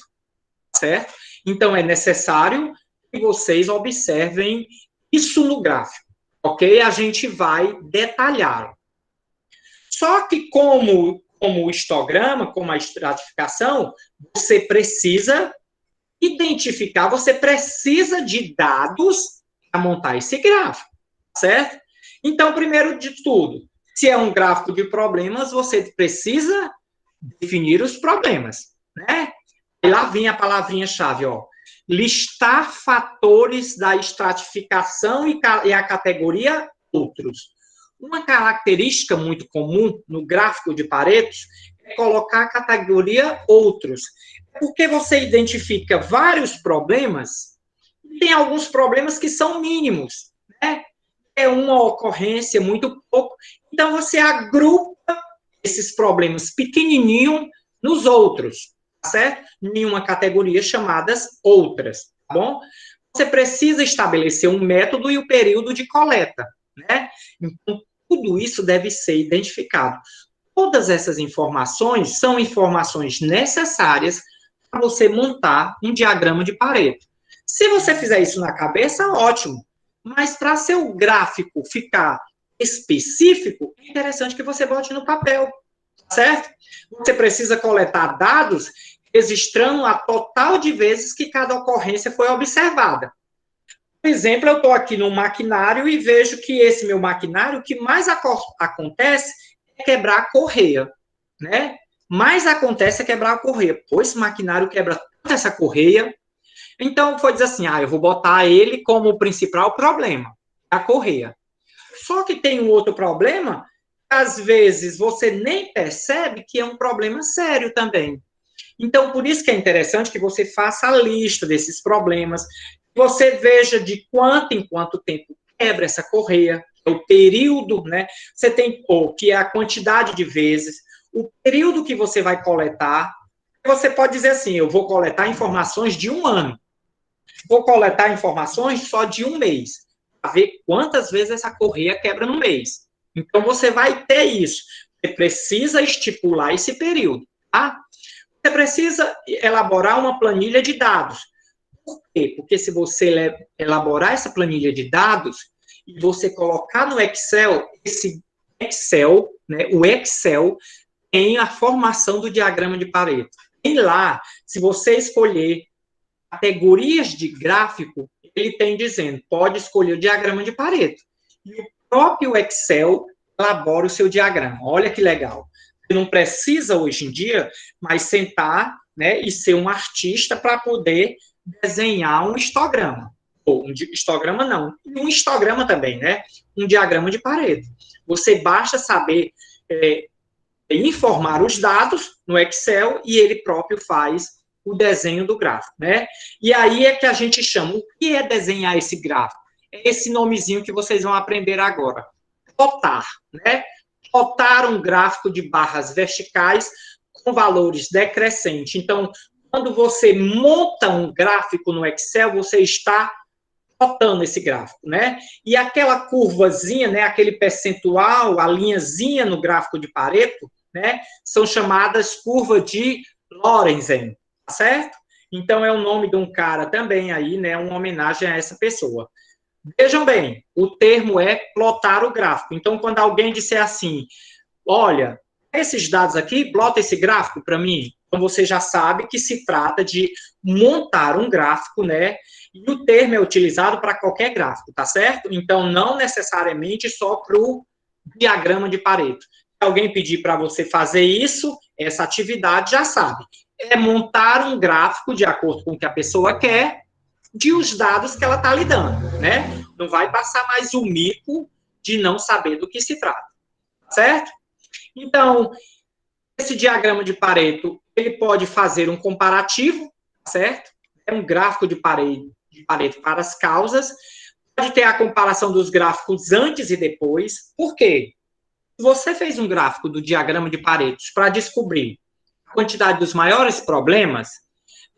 certo? Então, é necessário que vocês observem isso no gráfico, ok? A gente vai detalhar. Só que como o histograma, como a estratificação, você precisa identificar, você precisa de dados para montar esse gráfico, certo? Então, primeiro de tudo, se é um gráfico de problemas, você precisa definir os problemas, né? E lá vem a palavrinha-chave, ó. Listar fatores da estratificação e a categoria outros. Uma característica muito comum no gráfico de Pareto é colocar a categoria outros. Porque você identifica vários problemas, e tem alguns problemas que são mínimos, né? É uma ocorrência muito pouco. Então, você agrupa esses problemas pequenininho nos outros, tá certo? Em uma categoria chamadas outras, tá bom? Você precisa estabelecer um método e o período de coleta, né? Então, tudo isso deve ser identificado. Todas essas informações são informações necessárias para você montar um diagrama de Pareto. Se você fizer isso na cabeça, ótimo. Mas para seu gráfico ficar específico, é interessante que você bote no papel, certo? Você precisa coletar dados registrando a total de vezes que cada ocorrência foi observada. Por exemplo, eu estou aqui no maquinário e vejo que esse meu maquinário, o que mais acontece é quebrar a correia, né? Mais acontece é quebrar a correia. Pois esse maquinário quebra tanto essa correia. Então, foi dizer assim, eu vou botar ele como o principal problema, a correia. Só que tem um outro problema, às vezes você nem percebe que é um problema sério também. Então, por isso que é interessante que você faça a lista desses problemas, você veja de quanto em quanto tempo quebra essa correia, o período, né? Você tem, que é a quantidade de vezes, o período que você vai coletar. Você pode dizer assim, eu vou coletar informações de 1 ano. Vou coletar informações só de 1 mês, para ver quantas vezes essa correia quebra no mês. Então, você vai ter isso. Você precisa estipular esse período, tá? Você precisa elaborar uma planilha de dados. Por quê? Porque se você elaborar essa planilha de dados e você colocar no Excel, esse Excel, né, o Excel tem a formação do diagrama de Pareto. E lá, se você escolher categorias de gráfico, ele tem dizendo, pode escolher o diagrama de Pareto. E o próprio Excel elabora o seu diagrama. Olha que legal. Você não precisa, hoje em dia, mais sentar, né, e ser um artista para poder desenhar um histograma. Ou um histograma não, um histograma também, né? Um diagrama de Pareto. Você basta saber informar os dados no Excel e ele próprio faz o desenho do gráfico, né? E aí é que a gente chama, o que é desenhar esse gráfico? É esse nomezinho que vocês vão aprender agora. Plotar, né? Plotar um gráfico de barras verticais com valores decrescentes. Então, quando você monta um gráfico no Excel, você está plotando esse gráfico, né? E aquela curvazinha, né, aquele percentual, a linhazinha no gráfico de Pareto, né, são chamadas curva de Lorenzen, tá certo? Então, é o nome de um cara também aí, né, uma homenagem a essa pessoa. Vejam bem, o termo é plotar o gráfico. Então, quando alguém disser assim, olha, esses dados aqui, plota esse gráfico para mim, então você já sabe que se trata de montar um gráfico, né? E o termo é utilizado para qualquer gráfico, tá certo? Então, não necessariamente só para o diagrama de Pareto. Se alguém pedir para você fazer isso, essa atividade já sabe. É montar um gráfico de acordo com o que a pessoa quer, de os dados que ela está lhe dando, né? Não vai passar mais o mico de não saber do que se trata, certo? Então, esse diagrama de Pareto, ele pode fazer um comparativo, certo? É um gráfico de Pareto para as causas, pode ter a comparação dos gráficos antes e depois. Por quê? Se você fez um gráfico do diagrama de Pareto para descobrir a quantidade dos maiores problemas,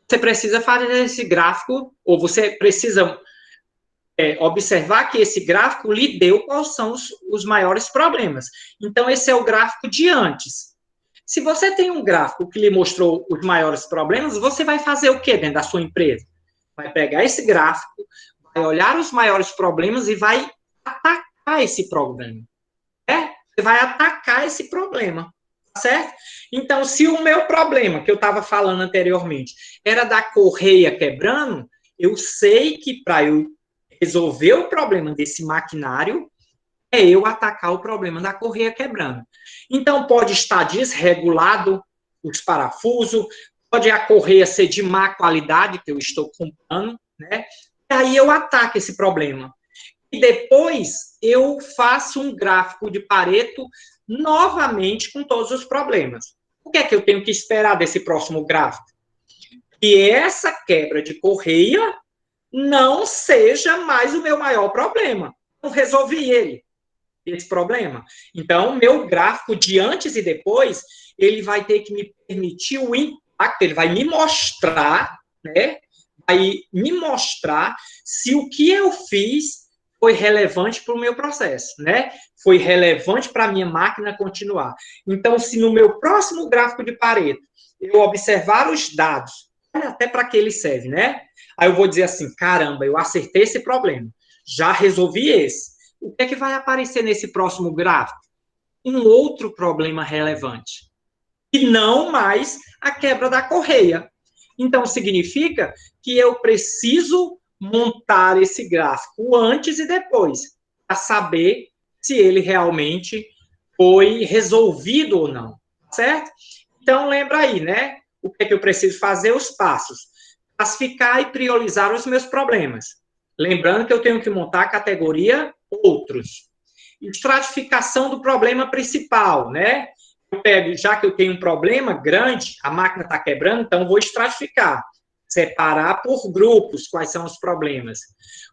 você precisa fazer esse gráfico, ou você precisa observar que esse gráfico lhe deu quais são os maiores problemas. Então, esse é o gráfico de antes. Se você tem um gráfico que lhe mostrou os maiores problemas, você vai fazer o quê dentro da sua empresa? Vai pegar esse gráfico, vai olhar os maiores problemas e vai atacar esse problema. Você vai atacar esse problema, certo? Então, se o meu problema, que eu estava falando anteriormente, era da correia quebrando, eu sei que para eu resolver o problema desse maquinário, é eu atacar o problema da correia quebrando. Então, pode estar desregulado os parafusos, pode a correia ser de má qualidade, que eu estou comprando, né? E aí eu ataco esse problema. E depois eu faço um gráfico de Pareto novamente com todos os problemas. O que é que eu tenho que esperar desse próximo gráfico? Que essa quebra de correia não seja mais o meu maior problema. Eu resolvi esse problema. Então, meu gráfico de antes e depois, ele vai ter que me permitir o impacto, ele vai me mostrar, né? Vai me mostrar se o que eu fiz foi relevante para o meu processo, né? Foi relevante para a minha máquina continuar. Então, se no meu próximo gráfico de Pareto eu observar os dados, até para que ele serve, né? Aí eu vou dizer assim, caramba, eu acertei esse problema, já resolvi esse. O que é que vai aparecer nesse próximo gráfico? Um outro problema relevante. E não mais a quebra da correia. Então, significa que eu preciso montar esse gráfico antes e depois, para saber se ele realmente foi resolvido ou não, certo? Então, lembra aí, né? O que é que eu preciso fazer? Os passos. Classificar e priorizar os meus problemas. Lembrando que eu tenho que montar a categoria outros. Estratificação do problema principal, né? Eu pego, já que eu tenho um problema grande, a máquina está quebrando, então vou estratificar. Separar por grupos quais são os problemas.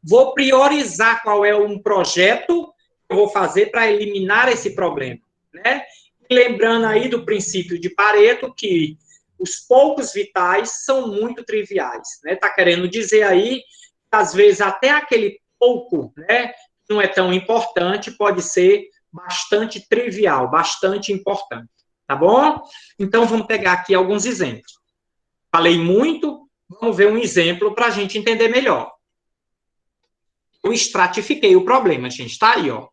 Vou priorizar qual é um projeto que eu vou fazer para eliminar esse problema, né? E lembrando aí do princípio de Pareto, que os poucos vitais são muito triviais, né? Está querendo dizer aí que, às vezes, até aquele pouco, né, não é tão importante, pode ser bastante trivial, bastante importante, tá bom? Então, vamos pegar aqui alguns exemplos. Falei muito, vamos ver um exemplo para a gente entender melhor. Eu estratifiquei o problema, gente, tá aí, ó.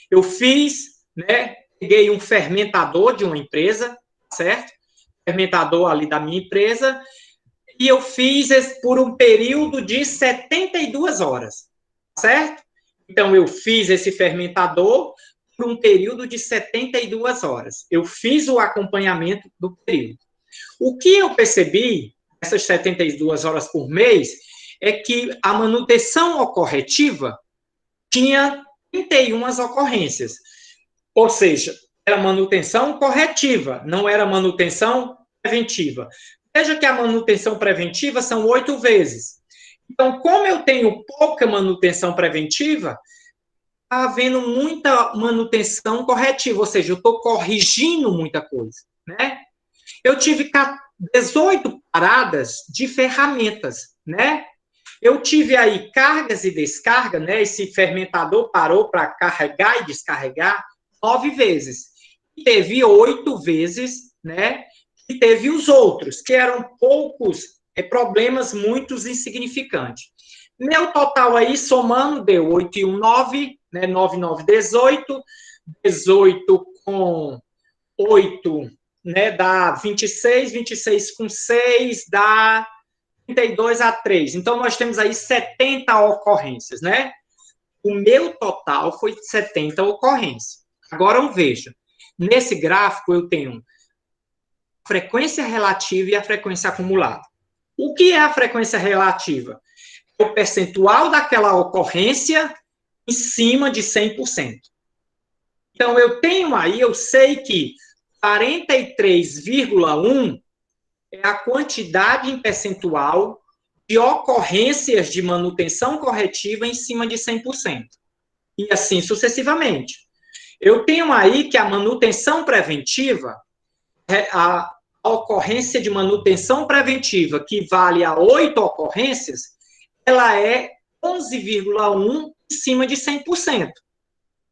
Eu fiz, né, peguei um fermentador de uma empresa, certo? Fermentador ali da minha empresa, e eu fiz por um período de 72 horas, certo? Então, eu fiz esse fermentador por um período de 72 horas. Eu fiz o acompanhamento do período. O que eu percebi, essas 72 horas por mês, é que a manutenção corretiva tinha 31 ocorrências. Ou seja, era manutenção corretiva, não era manutenção preventiva. Veja que a manutenção preventiva são 8 vezes. Então, como eu tenho pouca manutenção preventiva, está havendo muita manutenção corretiva, ou seja, eu estou corrigindo muita coisa, né? Eu tive 18 paradas de ferramentas, né? Eu tive aí cargas e descarga, né? Esse fermentador parou para carregar e descarregar 9 vezes. E teve 8 vezes, né? E teve os outros, que eram poucos problemas muito insignificantes. Meu total aí, somando, deu 8 e 1, 9, né? 9, 9, 18. 18 com 8, né? Dá 26. 26 com 6 dá 32 a 3. Então, nós temos aí 70 ocorrências, né? O meu total foi 70 ocorrências. Agora, veja. Nesse gráfico, eu tenho a frequência relativa e a frequência acumulada. O que é a frequência relativa? É o percentual daquela ocorrência em cima de 100%. Então, eu tenho aí, eu sei que 43,1 é a quantidade em percentual de ocorrências de manutenção corretiva em cima de 100%. E assim sucessivamente. Eu tenho aí que a manutenção preventiva, a ocorrência de manutenção preventiva, que vale a 8 ocorrências, ela é 11,1 em cima de 100%.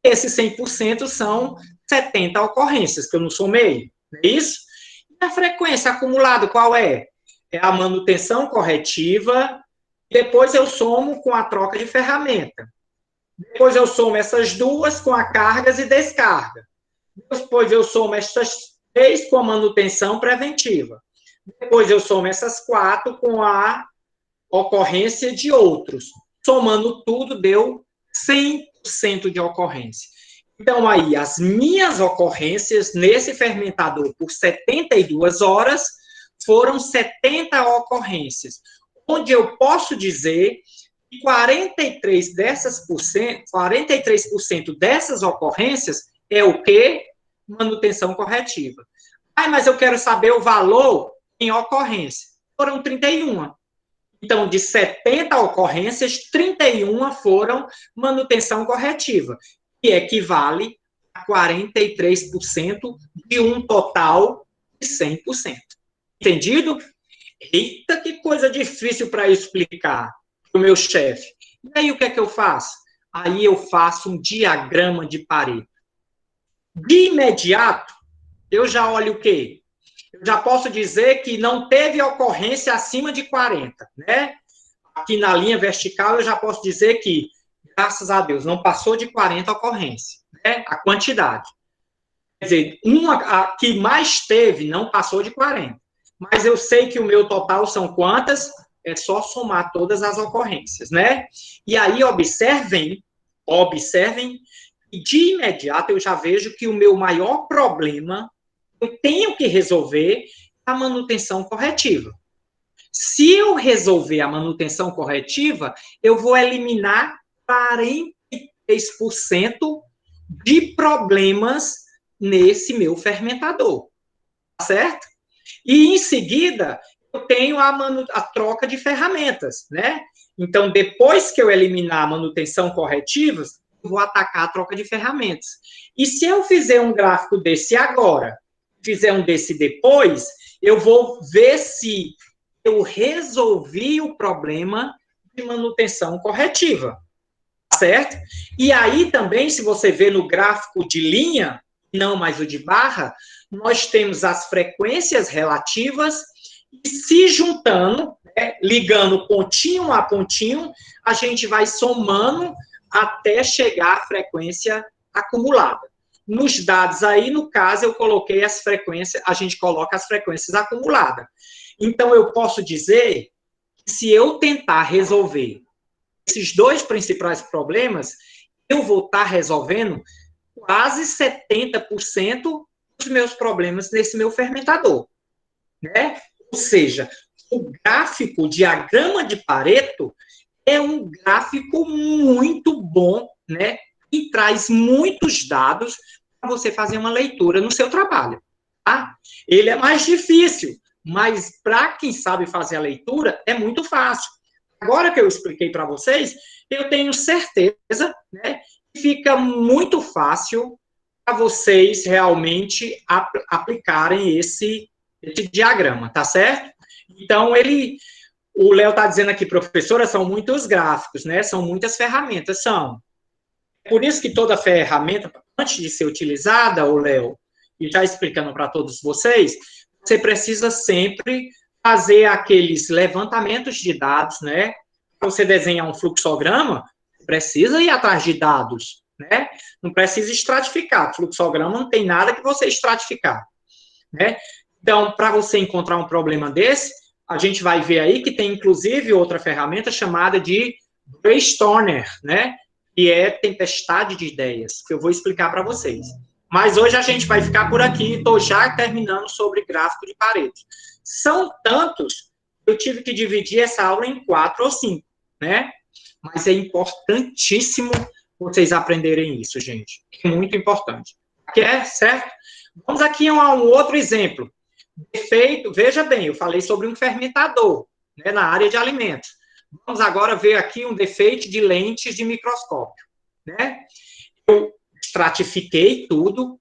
Esses 100% são 70 ocorrências, que eu não somei, não é isso? E a frequência acumulada, qual é? É a manutenção corretiva, depois eu somo com a troca de ferramenta. Depois eu somo essas duas com a cargas e descarga. Depois eu somo essas 3 com a manutenção preventiva. Depois eu somo essas 4 com a ocorrência de outros. Somando tudo, deu 100% de ocorrência. Então, aí, as minhas ocorrências nesse fermentador por 72 horas foram 70 ocorrências, onde eu posso dizer que 43% dessas ocorrências é o quê? Manutenção corretiva. Ah, mas eu quero saber o valor em ocorrência. Foram 31. Então, de 70 ocorrências, 31 foram manutenção corretiva, que equivale a 43% de um total de 100%. Entendido? Eita, que coisa difícil para explicar para o meu chefe. E aí, o que é que eu faço? Aí eu faço um diagrama de Pareto. De imediato, eu já olho o quê? Eu já posso dizer que não teve ocorrência acima de 40, né? Aqui na linha vertical, eu já posso dizer que, graças a Deus, não passou de 40 ocorrências, né? A quantidade. Quer dizer, a que mais teve não passou de 40. Mas eu sei que o meu total são quantas? É só somar todas as ocorrências, né? E aí, observem, e de imediato eu já vejo que o meu maior problema eu tenho que resolver a manutenção corretiva. Se eu resolver a manutenção corretiva, eu vou eliminar 43% de problemas nesse meu fermentador, tá certo? E em seguida, eu tenho a troca de ferramentas, né? Então, depois que eu eliminar a manutenção corretiva, eu vou atacar a troca de ferramentas. E se eu fizer um gráfico desse agora, fizer um desse depois, eu vou ver se eu resolvi o problema de manutenção corretiva, certo? E aí também, se você ver no gráfico de linha, não mais o de barra, nós temos as frequências relativas e se juntando, né, ligando pontinho a pontinho, a gente vai somando até chegar à frequência acumulada. Nos dados aí, no caso, eu coloquei as frequências, a gente coloca as frequências acumuladas. Então, eu posso dizer que se eu tentar resolver esses 2 principais problemas, eu vou estar resolvendo quase 70% dos meus problemas nesse meu fermentador, né? Ou seja, o gráfico, o diagrama de Pareto, é um gráfico muito bom, né? E traz muitos dados para você fazer uma leitura no seu trabalho, tá? Ele é mais difícil, mas para quem sabe fazer a leitura, é muito fácil. Agora que eu expliquei para vocês, eu tenho certeza, né, que fica muito fácil para vocês realmente aplicarem esse diagrama, tá certo? Então, o Léo está dizendo aqui, professora, são muitos gráficos, né? São muitas ferramentas, são. Por isso que toda ferramenta, antes de ser utilizada, o Léo, e já explicando para todos vocês, você precisa sempre fazer aqueles levantamentos de dados, né? Para você desenhar um fluxograma, precisa ir atrás de dados, né? Não precisa estratificar. Fluxograma não tem nada que você estratificar, né? Então, para você encontrar um problema desse, a gente vai ver aí que tem, inclusive, outra ferramenta chamada de Brainstormer, né? Que é tempestade de ideias, que eu vou explicar para vocês. Mas hoje a gente vai ficar por aqui, estou já terminando sobre gráfico de Pareto. São tantos, eu tive que dividir essa aula em 4 ou 5, né? Mas é importantíssimo vocês aprenderem isso, gente. É muito importante. Quer, certo? Vamos aqui a um outro exemplo. Defeito, veja bem, eu falei sobre um fermentador, né, na área de alimentos. Vamos agora ver aqui um defeito de lentes de microscópio, né? Eu estratifiquei tudo,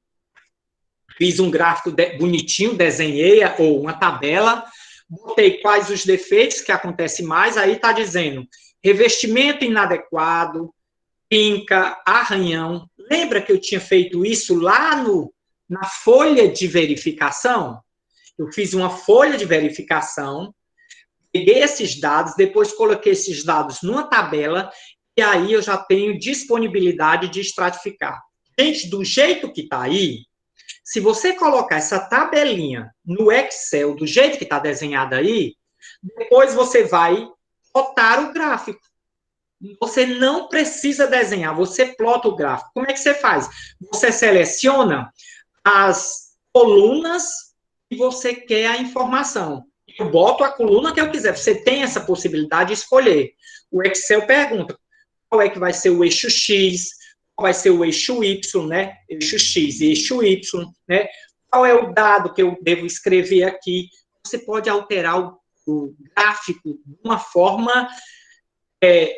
fiz um gráfico bonitinho, desenhei, ou uma tabela, botei quais os defeitos que acontecem mais, aí está dizendo revestimento inadequado, pinca, arranhão. Lembra que eu tinha feito isso lá na folha de verificação? Eu fiz uma folha de verificação, peguei esses dados, depois coloquei esses dados numa tabela, e aí eu já tenho disponibilidade de estratificar. Gente, do jeito que está aí, se você colocar essa tabelinha no Excel, do jeito que está desenhada aí, depois você vai plotar o gráfico. Você não precisa desenhar, você plota o gráfico. Como é que você faz? Você seleciona as colunas que você quer a informação. Eu boto a coluna que eu quiser. Você tem essa possibilidade de escolher. O Excel pergunta qual é que vai ser o eixo X, qual vai ser o eixo Y, né? Eixo X e eixo Y, né? Qual é o dado que eu devo escrever aqui? Você pode alterar o gráfico de uma forma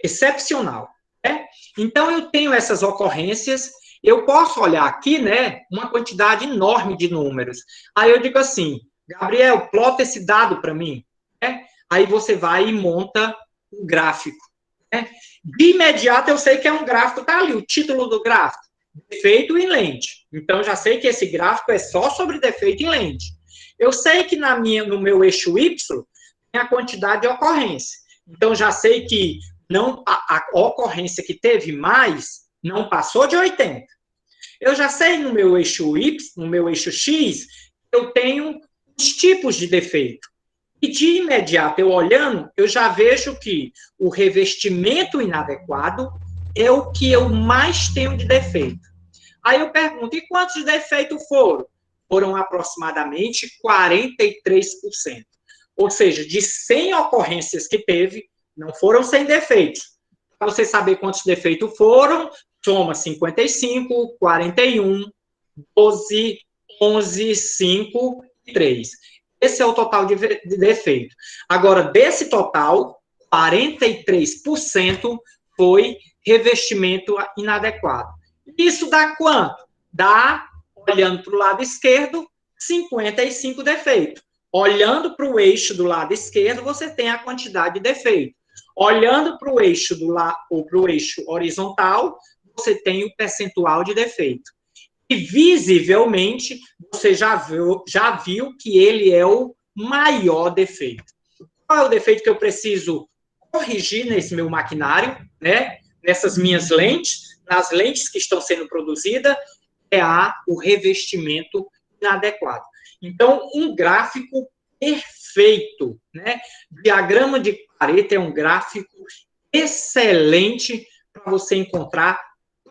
excepcional, né? Então, eu tenho essas ocorrências, eu posso olhar aqui, né, uma quantidade enorme de números. Aí eu digo assim, Gabriel, plota esse dado para mim, né? Aí você vai e monta o gráfico, né? De imediato, eu sei que é um gráfico, tá ali, o título do gráfico, defeito em lente. Então, eu já sei que esse gráfico é só sobre defeito em lente. Eu sei que no meu eixo Y tem a quantidade de ocorrência. Então, já sei que a ocorrência que teve mais não passou de 80. Eu já sei no meu eixo Y, no meu eixo X, eu tenho os tipos de defeito. E de imediato, eu olhando, eu já vejo que o revestimento inadequado é o que eu mais tenho de defeito. Aí eu pergunto, e quantos defeitos foram? Foram aproximadamente 43%. Ou seja, de 100 ocorrências que teve, não foram 100 defeitos. Para você saber quantos defeitos foram, soma 55, 41, 12, 11, 5 e 3. Esse é o total de defeito. Agora, desse total, 43% foi revestimento inadequado. Isso dá quanto? Dá, olhando para o lado esquerdo, 55 defeitos. Olhando para o eixo do lado esquerdo, você tem a quantidade de defeito. Olhando para o eixo ou para o eixo horizontal, você tem o percentual de defeito. E visivelmente, você já viu que ele é o maior defeito. Qual é o defeito que eu preciso corrigir nesse meu maquinário, né? Nessas minhas lentes, nas lentes que estão sendo produzidas, o revestimento inadequado. Então, um gráfico perfeito, né? Diagrama de Pareto é um gráfico excelente para você encontrar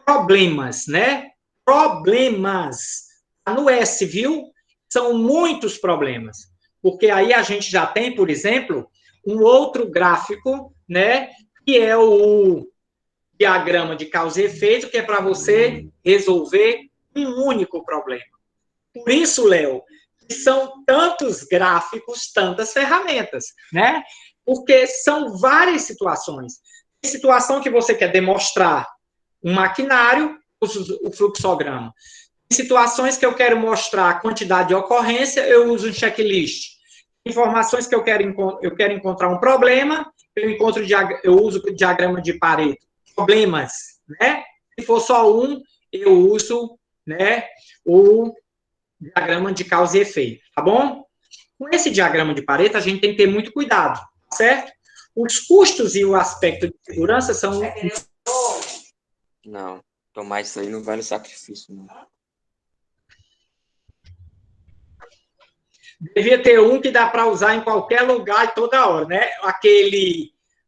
problemas, né? Problemas. No S, viu? São muitos problemas. Porque aí a gente já tem, por exemplo, um outro gráfico, né? Que é o diagrama de causa e efeito, que é para você resolver um único problema. Por isso, Léo, são tantos gráficos, tantas ferramentas, né? Porque são várias situações. Tem situação que você quer demonstrar um maquinário, o fluxograma. Em situações que eu quero mostrar a quantidade de ocorrência, eu uso um checklist. Informações que eu quero encontrar um problema, eu uso o diagrama de Pareto. Problemas, né? Se for só um, eu uso, né, o diagrama de causa e efeito, tá bom? Com esse diagrama de Pareto, a gente tem que ter muito cuidado, certo? Os custos e o aspecto de segurança são... Não, tomar isso aí não vale sacrifício, não. Devia ter um que dá para usar em qualquer lugar e toda hora, né?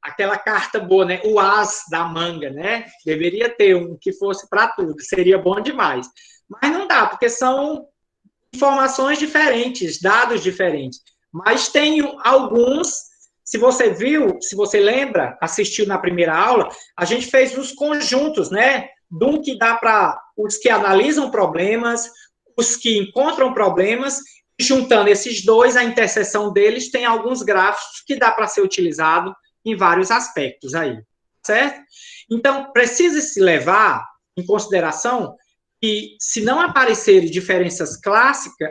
Aquela carta boa, né? O as da manga, né? Deveria ter um que fosse para tudo, seria bom demais. Mas não dá, porque são informações diferentes, dados diferentes. Mas tem alguns, se você viu, se você lembra, assistiu na primeira aula, a gente fez os conjuntos, né? De um que dá para os que analisam problemas, os que encontram problemas, juntando esses dois, a interseção deles tem alguns gráficos que dá para ser utilizado em vários aspectos aí, certo? Então, precisa se levar em consideração que, se não aparecerem diferenças clássicas,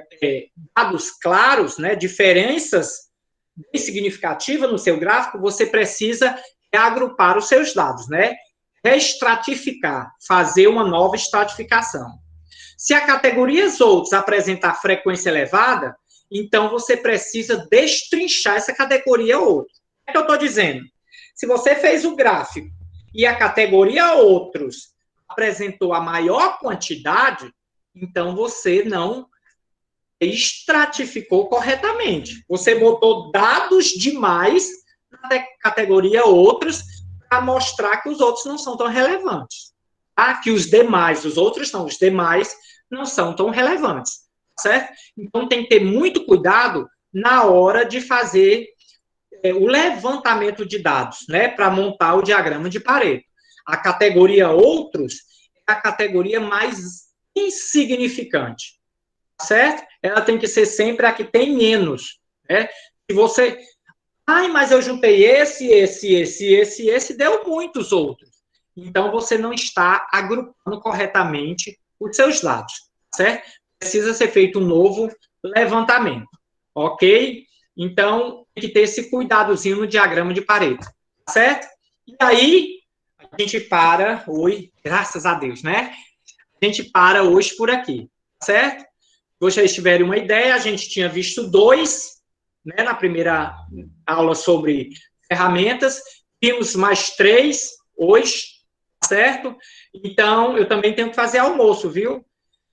dados claros, né, diferenças bem significativa no seu gráfico, você precisa agrupar os seus dados, né? Reestratificar, fazer uma nova estratificação. Se a categoria outros apresentar frequência elevada, então você precisa destrinchar essa categoria outro. O que eu estou dizendo? Se você fez o gráfico e a categoria outros apresentou a maior quantidade, então você não estratificou corretamente. Você botou dados demais na categoria outros para mostrar que os outros não são tão relevantes. Tá? Que os demais, os outros não, os demais não são tão relevantes. Certo? Então tem que ter muito cuidado na hora de fazer o levantamento de dados, né, para montar o diagrama de Pareto. A categoria outros é a categoria mais insignificante, certo? Ela tem que ser sempre a que tem menos, né? Se você, mas eu juntei esse, deu muitos outros. Então você não está agrupando corretamente os seus dados, certo? Precisa ser feito um novo levantamento, ok? Então, tem que ter esse cuidadozinho no diagrama de Pareto, certo? E aí, a gente para hoje, graças a Deus, né? A gente para hoje por aqui, certo? Se vocês tiverem uma ideia, a gente tinha visto 2, né, na primeira aula sobre ferramentas, vimos mais 3 hoje, certo? Então, eu também tenho que fazer almoço, viu?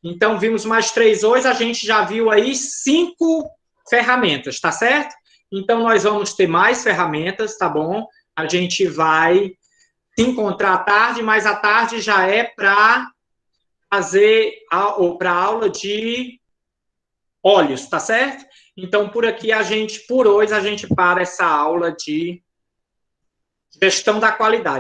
Então, vimos mais 3 hoje, a gente já viu aí 5 ferramentas, tá certo? Então, nós vamos ter mais ferramentas, tá bom? A gente vai se encontrar à tarde, mas à tarde já é para fazer, ou para aula de óleos, tá certo? Então, por aqui, por hoje, a gente para essa aula de gestão da qualidade.